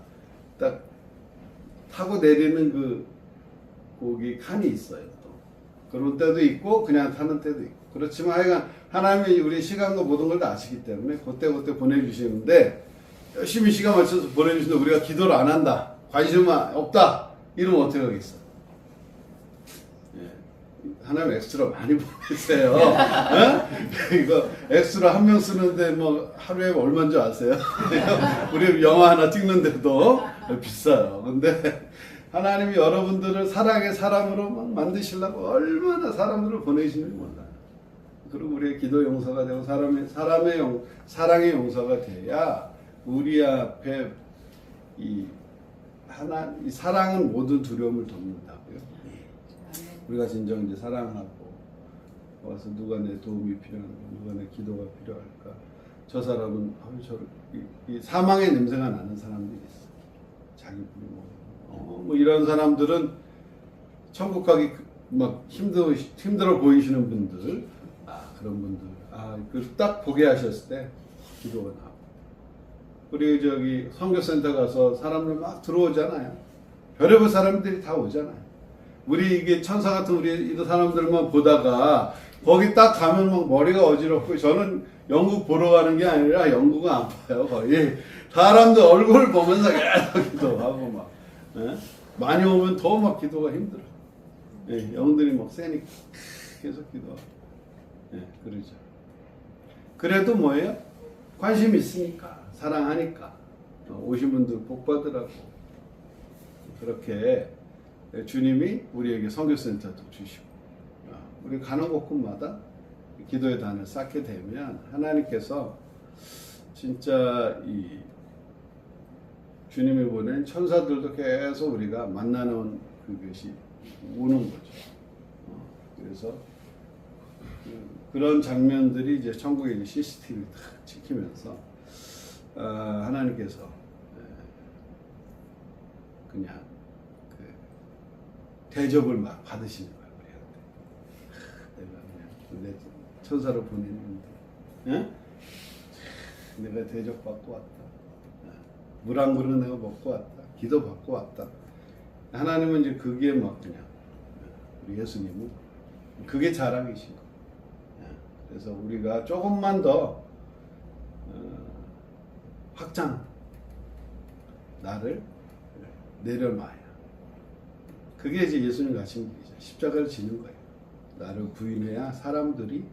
딱 타고 내리는 거기 칸이 있어요. 또 그런 때도 있고 그냥 타는 때도 있고. 그렇지만 하여간 하나님이 우리 시간과 모든 걸 다 아시기 때문에 그때 보내주시는데 열심히 시간 맞춰서 보내주시는데 우리가 기도를 안 한다. 관심 없다. 이러면 어떻게 하겠어? 하나님 엑스트라 많이 보내세요. 이거 엑스트라 한 명 쓰는데 뭐 하루에 얼마인 줄 아세요? 우리 영화 하나 찍는데도 비싸요. 근데 하나님이 여러분들을 사랑의 사람으로 막 만드시려고 얼마나 사람들을 보내시는지 몰라요. 그리고 우리의 기도 용서가 되고 사랑의 용서가 돼야 우리 앞에 이 사랑은 모든 두려움을 덮는다고요. 우리가 진정 이제 사랑하고 와서 누가 내 도움이 필요한가, 누가 내 기도가 필요할까. 저 사람은 이 사망의 냄새가 나는 사람들이 있어. 자기 뭐 이런 사람들은 천국 가기 막 힘들어 보이시는 분들, 그런 분들, 그 딱 보게 하셨을 때 기도가 나오고. 우리 저기 선교센터 가서 사람들 막 들어오잖아요. 별의별 사람들이 다 오잖아요. 우리 이게 천사 같은 우리 이런 사람들만 보다가 거기 딱 가면 막 머리가 어지럽고. 저는 영국 보러 가는 게 아니라 영국은 안 봐요. 거의 사람들 얼굴 보면서 계속 기도하고 막. 많이 오면 더 막 기도가 힘들어. 영들이 막 세니까 계속 기도하고. 그러죠. 그래도 뭐예요? 관심 있으니까, 사랑하니까 오신 분들 복 받으라고 그렇게 주님이 우리에게 선교센터도 주시고, 우리 가는 곳곳마다 기도의 단을 쌓게 되면 하나님께서 진짜 이 주님이 보낸 천사들도 계속 우리가 만나는 그것이 오는 거죠. 그래서 그런 장면들이 이제 천국에 이제 CCTV 딱 찍히면서 하나님께서 그냥 대접을 막 받으시는 거예요. 내가 그냥 내 천사를 보내는데, 내가 대접받고 왔다. 물 한 그릇 내가 먹고 왔다. 기도 받고 왔다. 하나님은 이제 그게 막 그냥 우리 예수님은 그게 자랑이신 거예요. 그래서 우리가 조금만 더 확장 나를 내려놔야. 그게 이제 예수님 가신 길이죠. 십자가를 지는 거예요. 나를 부인해야 사람들이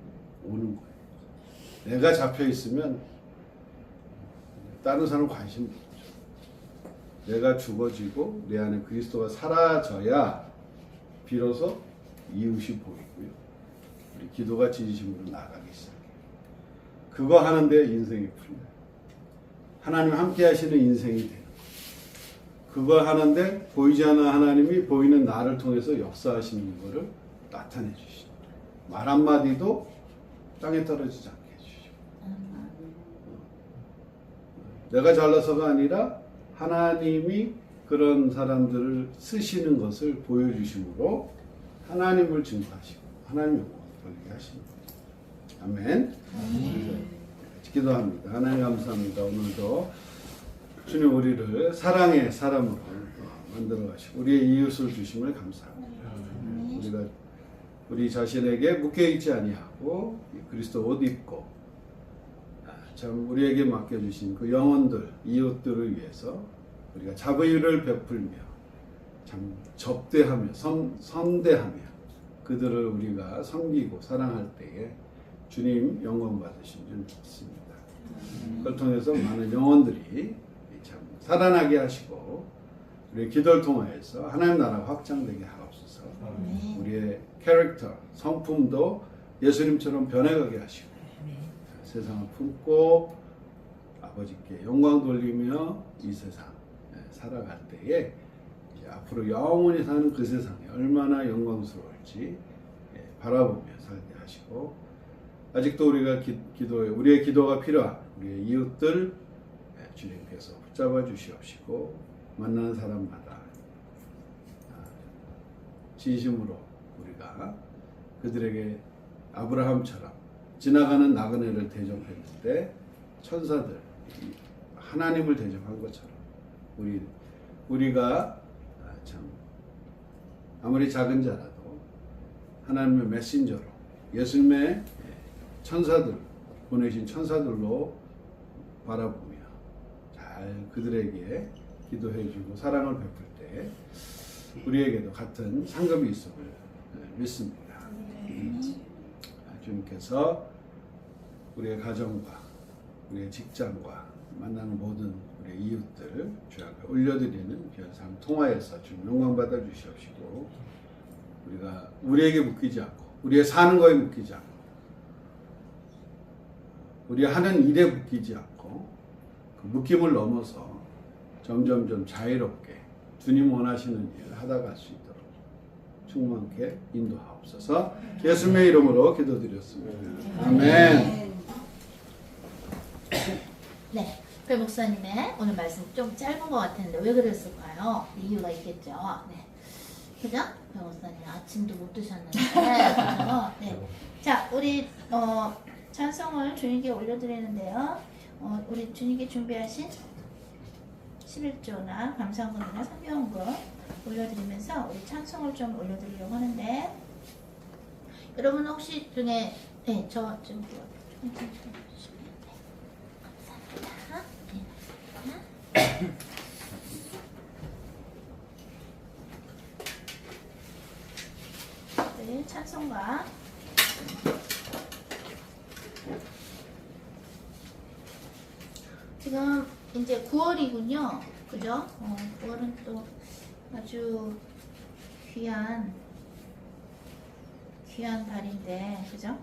오는 거예요. 내가 잡혀 있으면 다른 사람 관심 없죠. 내가 죽어지고 내 안에 그리스도가 사라져야 비로소 이웃이 보이고요. 우리 기도가 진심으로 나가기 시작해요. 그거 하는데 인생이 풀려요. 하나님 함께 하시는 인생이 돼요. 그거 하는데 보이지 않는 하나님이 보이는 나를 통해서 역사하시는 것을 나타내 주시죠. 말 한마디도 땅에 떨어지지 않게 해주시고. 내가 잘나서가 아니라 하나님이 그런 사람들을 쓰시는 것을 보여주심으로 하나님을 증거하시고 하나님의 영광을 돌리게 하시는 거죠. 아멘. 기도합니다. 하나님 감사합니다. 오늘도 주님 우리를 사랑의 사람으로 만들어 가시고 우리의 이웃을 주심을 감사합니다. 우리가 우리 자신에게 묶여 있지 아니하고 그리스도 옷 입고 참 우리에게 맡겨 주신 그 영혼들 이웃들을 위해서 우리가 자비를 베풀며 참 접대하며 선대하며 그들을 우리가 섬기고 사랑할 때에 주님 영광 받으신 줄 믿습니다. 그걸 통해서 많은 영혼들이 참 살아나게 하시고 우리의 기도를 통하여서 하나님 나라 확장되게 하옵소서. 우리의 캐릭터, 성품도 예수님처럼 변해가게 하시고 세상을 품고 아버지께 영광 돌리며 이 세상 살아갈 때에 이제 앞으로 영원히 사는 그 세상이 얼마나 영광스러울지 바라보며 살게 하시고 아직도 우리가 우리의 기도가 필요한 우리의 이웃들 주님께서 붙잡아 주시옵시고 만나는 사람마다 진심으로 우리가 그들에게 아브라함처럼 지나가는 나그네를 대접했는데 천사들 하나님을 대접한 것처럼 우리가 참 아무리 작은 자라도 하나님의 메신저로 예수님의 천사들 보내신 천사들로 바라보며 잘 그들에게 기도해주고 사랑을 베풀 때 우리에게도 같은 상급이 있음을 믿습니다. 주님께서 우리의 가정과 우리의 직장과 만나는 모든 우리의 이웃들 주 앞에 올려드리는 귀한 삶 통하여서 주님 영광 받아 주시옵시고 우리가 우리에게 묶이지 않고 우리의 사는 거에 묶이지 않고 우리 하는 일에 묶이지 않고 그 묶임을 넘어서 점점점 자유롭게 주님 원하시는 일을 하다 갈 수 있도록 충만케 인도하옵소서. 예수님의 이름으로 기도드렸습니다. 아멘. 네, 배 목사님의 오늘 말씀 좀 짧은 것 같은데 왜 그랬을까요? 이유가 있겠죠. 네, 그죠? 배 목사님 아침도 못 드셨는데, 그죠? 네, 자 우리 찬송을 주님께 올려드리는데요. 우리 주님께 준비하신 11조나 감사원금이나 성경원금 올려드리면서 우리 찬송을 좀 올려드리려고 하는데 여러분 혹시 중에 저좀 감사합니다. 네, 찬송가 지금 이제 9월이군요. 그죠? 9월은 또 아주 귀한 달인데, 그죠?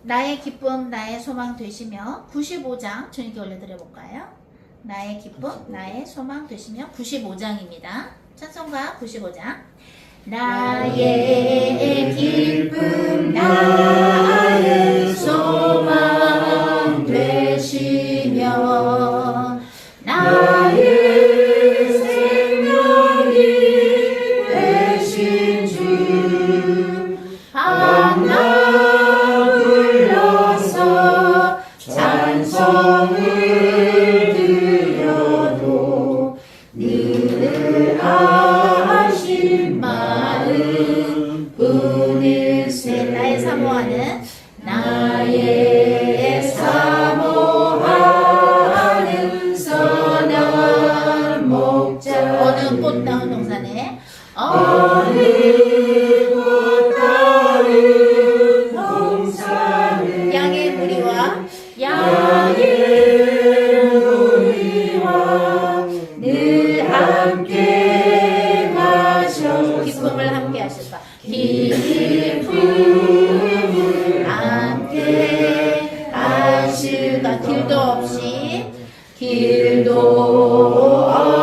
나의 기쁨, 나의 소망 되시며 95장 주님께 올려드려 볼까요? 나의 기쁨, 나의 소망 되시며 95장입니다. 찬송가 95장. 나의 기쁨, 나의 소망 되시며 나의 생명이 되신 주 밤낮 불러서 찬송을 드려도 늘 아신 마음 뿐일세. 나의 사모하는 나의 사모하는 선한 목자 어느 꽃다운 동산에 어느 꽃다운 동산에 양의 무리와 늘 함께 가셔서 기쁨을 함께 하실까 기쁨을 함께 하실까 길도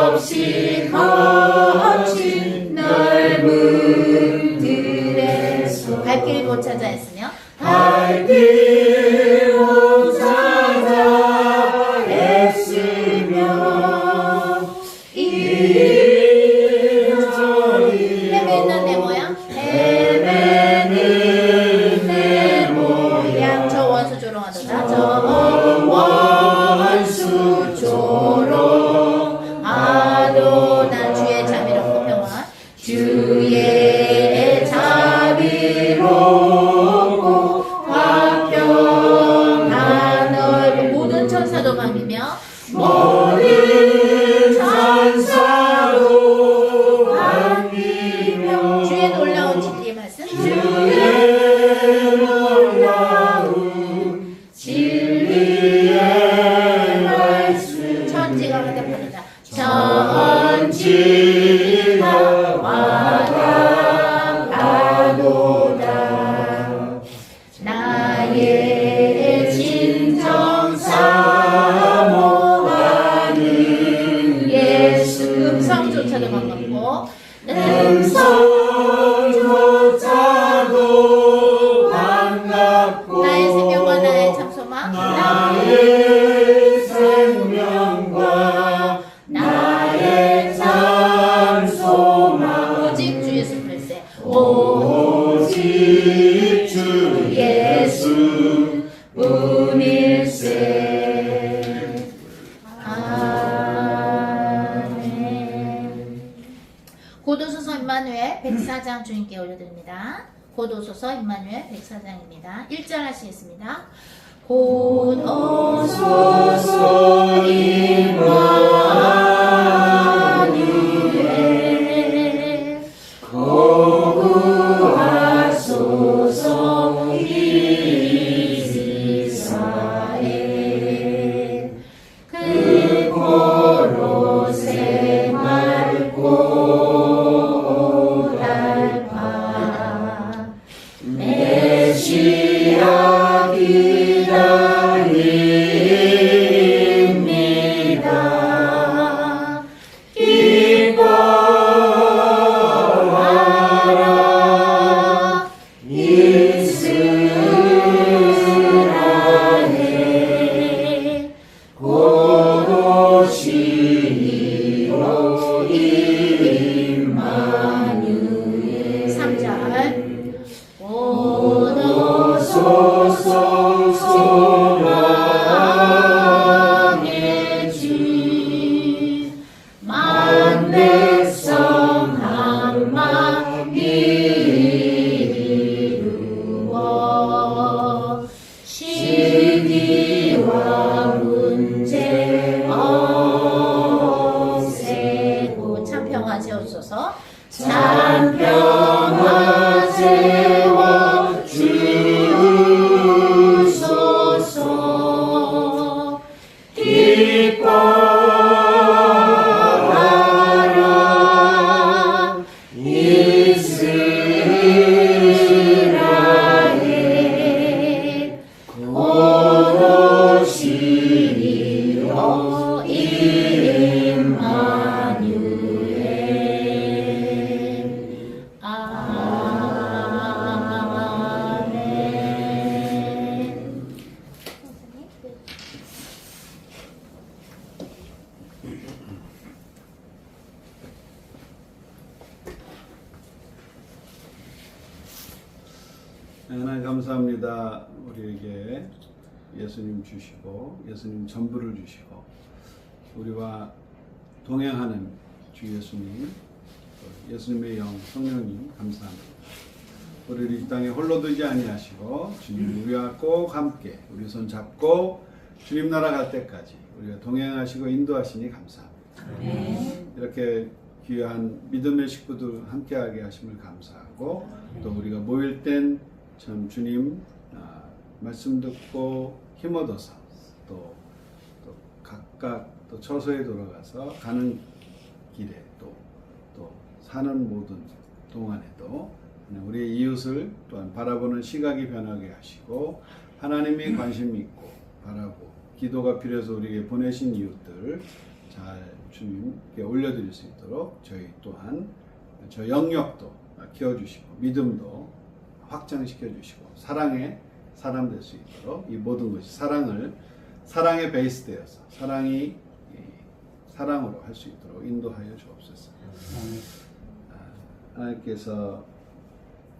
없이 거친 넓은 들에서 발길 못 찾아 했으며 발길 못 찾아 했으며 헤매는 내 모양 헤매는 내 모양 저 원수 조롱하도다 저 나의 진정 사모하는 예수. 음성조차도 반갑고 음성조차도 반갑고 나의 생명과 나의 참소망 나의 생명과 나의 찬송아 오직 주 예수 그리스도 오직 주 예수 뿐일세. 아멘. 고도소서 임마누엘 104장 주님께 올려드립니다. 고도소서 임마누엘 104장입니다. 1절 하시겠습니다. 고도소서 임마누엘 고구하소서 이스라엘 그 포로새 맑고 달파 메시아 기다립니다. 기뻐하라 이스라엘 고도시로 임마누엘. 3절 고도소서 소망의 주 만백성 한마음 이루어 시기와 문제 없애고 참평화 세우소서. 참평화 세워 주소서. 기뻐하라 이스라엘 고도시로 임마누엘. 아멘. 하나님 감사합니다. 우리에게 예수님 주시고 예수님 전부를 주시고 우리와 동행하는 주 예수님, 예수님의 영 성령님 감사합니다. 우리를 이 땅에 홀로 두지 아니하시고 주님 우리와 꼭 함께 우리 손 잡고 주님 나라 갈 때까지 우리가 동행하시고 인도하시니 감사합니다. 이렇게 귀한 믿음의 식구들 함께하게 하심을 감사하고 또 우리가 모일 땐 참 주님 말씀 듣고 힘 얻어서 또 각각 또 처소에 돌아가서 가는 길에 또 사는 모든 동안에도 우리의 이웃을 또한 바라보는 시각이 변하게 하시고 하나님이 관심 있고 바라고 기도가 필요해서 우리에게 보내신 이웃들 잘 주님께 올려드릴 수 있도록 저희 또한 저 영역도 키워주시고 믿음도 확장시켜 주시고 사랑의 사람 될 수 있도록 이 모든 것이 사랑의 베이스 되어서 사랑이 사랑으로 할 수 있도록 인도하여 주옵소서. 하나님께서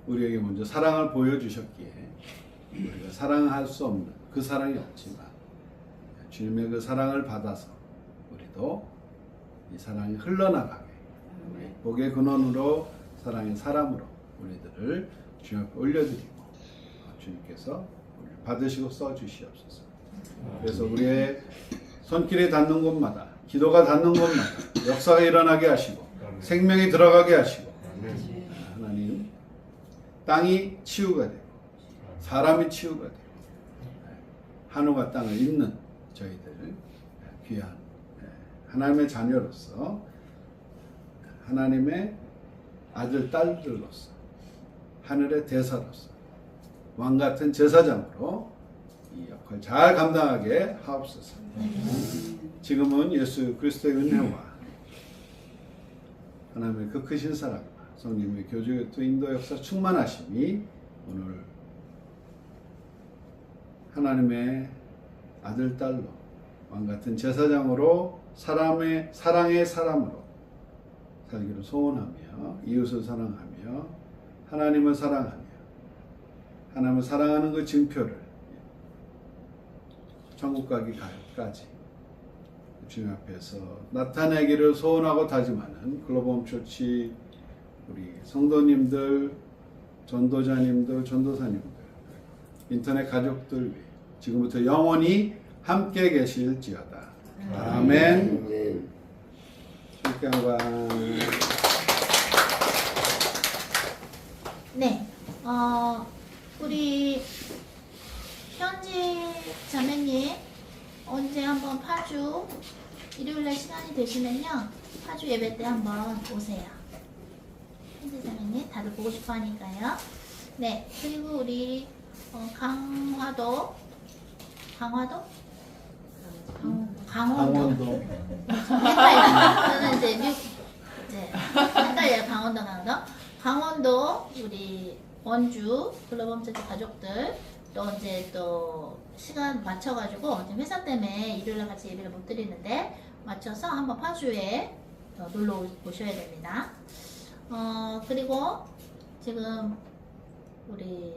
우리에게 먼저 사랑을 보여주셨기에 우리가 사랑할 수 없는 그 사랑이 없지만 주님의 그 사랑을 받아서 우리도 이 사랑이 흘러나가게 우리 복의 근원으로 사랑의 사람으로 우리들을 주님 앞에 올려드리고 주님께서 우리를 받으시고 써주시옵소서. 그래서 우리의 손길이 닿는 곳마다 기도가 닿는 곳마다 역사가 일어나게 하시고 생명이 들어가게 하시고 하나님 땅이 치유가 되고 사람이 치유가 되고 하늘과 땅을 잇는 저희들 귀한 하나님의 자녀로서 하나님의 아들 딸들로서 하늘의 대사로서 왕 같은 제사장으로 이 역할 잘 감당하게 하옵소서. 지금은 예수 그리스도의 은혜와 하나님의 그 크신 사랑과 성령의 교주 또 인도 역사 충만하심이 오늘 하나님의 아들 딸로 왕 같은 제사장으로 사랑의 사람으로 살기를 소원하며 이웃을 사랑하며 하나님을 사랑하며 하나님을 사랑하는 그 증표를 천국 가기까지 주님 앞에서 나타내기를 소원하고 다짐하는 글로벌 처치 우리 성도님들, 전도자님들, 전도사님들, 인터넷 가족들 지금부터 영원히 함께 계실지어다. 아멘. 축강과 네, 우리 현지 자매님 언제 한번 파주 일요일날 시간이 되시면요 파주 예배 때 한번 오세요. 현지 자매님 다들 보고 싶어 하니까요. 네, 그리고 우리 강원도 헷갈려요. 저는 이제 헷갈려요. 강원도 우리 원주 글로벌 처치 가족들 또 이제 또 시간 맞춰가지고 지금 회사 때문에 일요일날 같이 예배를 못 드리는데 맞춰서 한번 파주에 놀러 오셔야 됩니다. 그리고 지금 우리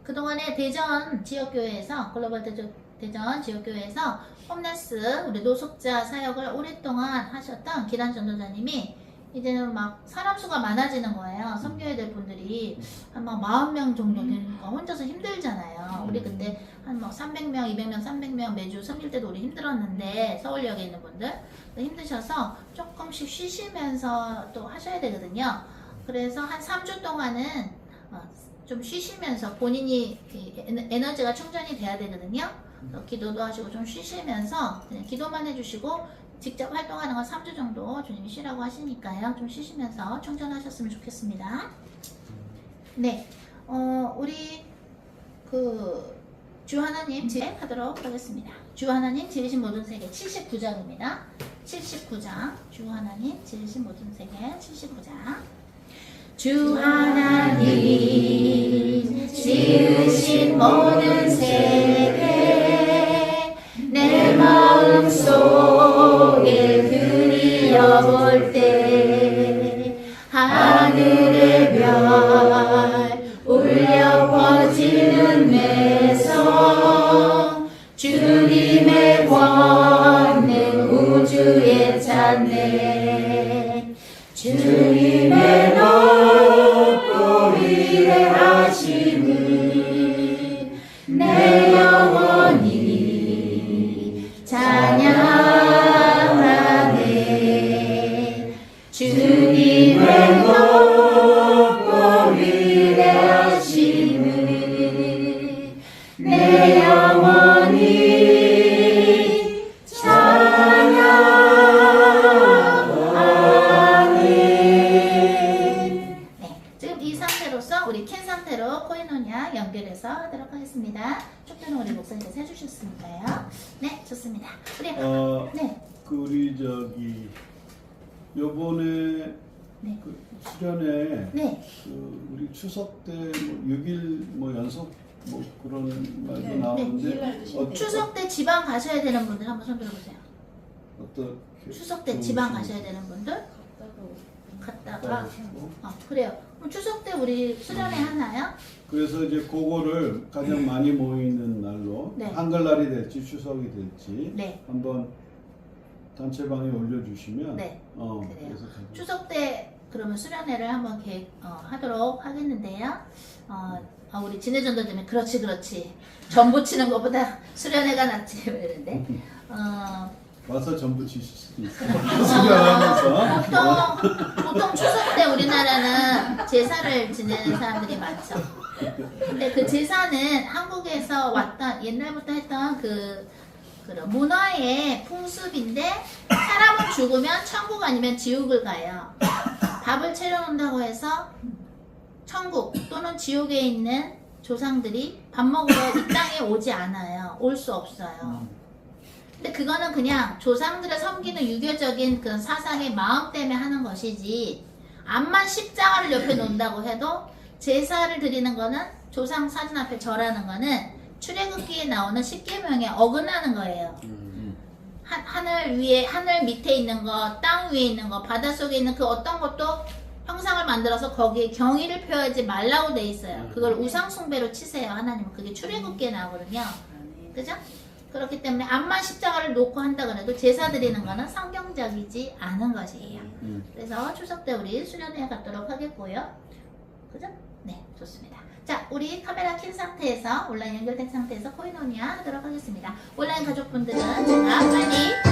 그동안에 대전 지역교회에서 글로벌 대전 지역교회에서 홈레스 우리 노숙자 사역을 오랫동안 하셨던 기란 전도자님이 이제는 막 사람 수가 많아지는 거예요. 섬겨야 될 분들이 한 막 40명 정도 되니까 혼자서 힘들잖아요. 우리 그때 한 막 300명, 200명, 300명 매주 섬길 때도 우리 힘들었는데 서울역에 있는 분들 힘드셔서 조금씩 쉬시면서 또 하셔야 되거든요. 그래서 한 3주 동안은 좀 쉬시면서 본인이 에너지가 충전이 돼야 되거든요. 기도도 하시고 좀 쉬시면서 그냥 기도만 해주시고 직접 활동하는 건 3주 정도 주님이 쉬라고 하시니까요. 좀 쉬시면서 충전하셨으면 좋겠습니다. 네, 우리 주 하나님 진행하도록 하겠습니다. 주 하나님 지으신 모든 세계 79장입니다. 79장 주 하나님 지으신 모든 세계 79장 주 하나님 지으신 모든 세계 내 마음속에 그리워볼 때 하늘의 별 울려 퍼지는 매성 주님의 권능 우주에 찬네 주님의 높고 위대하심을 내 영혼이 찬양하네 주님의 높고 위대하심을 내 영혼이 찬양하네. 네, 지금 이 상태로서 우리 캔 상태로 코이노냐 연결해서 하도록 하겠습니다. 촉표는 우리 목사님께서 해주셨으니까요. 네, 좋습니다. 우리 네. 우리 요번에 네. 수련회 네. 우리 추석 때 6일 연속 그런 말도 나오는데 추석 때 지방 가셔야 되는 분들 한번 손 들어보세요. 어떻게 추석 때 지방 가셔야 되는 분들 갔다가 그래요. 그럼 추석 때 우리 수련회 하나요? 그래서 이제 그거를 가장 많이 모이는 날로 네. 한글날이 될지 추석이 될지 네. 한번 단체방에 올려주시면 네. 그래요. 그래서 추석 때 그러면 수련회를 한번 하도록 하겠는데요. 우리 진해전도님이 그렇지 전부 치는 것보다 수련회가 낫지 이러는데 와서 전부 치실 수도 있어요. 수련하면서 보통 추석 때 우리나라는 제사를 지내는 사람들이 많죠. 근데 그 제사는 한국에서 왔던 옛날부터 했던 그런 문화의 풍습인데 사람은 죽으면 천국 아니면 지옥을 가요. 밥을 차려놓는다고 해서 천국 또는 지옥에 있는 조상들이 밥 먹으러 이 땅에 오지 않아요. 올 수 없어요. 근데 그거는 그냥 조상들을 섬기는 유교적인 그 사상의 마음 때문에 하는 것이지, 암만 십자가를 옆에 놓는다고 해도 제사를 드리는 거는, 조상 사진 앞에 절하는 거는 출애굽기에 나오는 십계명에 어긋나는 거예요. 하늘 위에, 하늘 밑에 있는 거, 땅 위에 있는 거, 바다 속에 있는 그 어떤 것도 형상을 만들어서 거기에 경의를 표하지 말라고 돼 있어요. 그걸 우상 숭배로 치세요. 하나님은 그게 출애굽기에 나오거든요. 그죠? 그렇기 때문에 암만 십자가를 놓고 한다 그래도 제사 드리는 거는 성경적이지 않은 것이에요. 그래서 추석 때 우리 수련회 갖도록 하겠고요. 그죠? 네, 좋습니다. 자, 우리 카메라 킨 상태에서, 온라인 연결된 상태에서 코이노니아 하도록 하겠습니다. 온라인 가족분들은 제가 빨리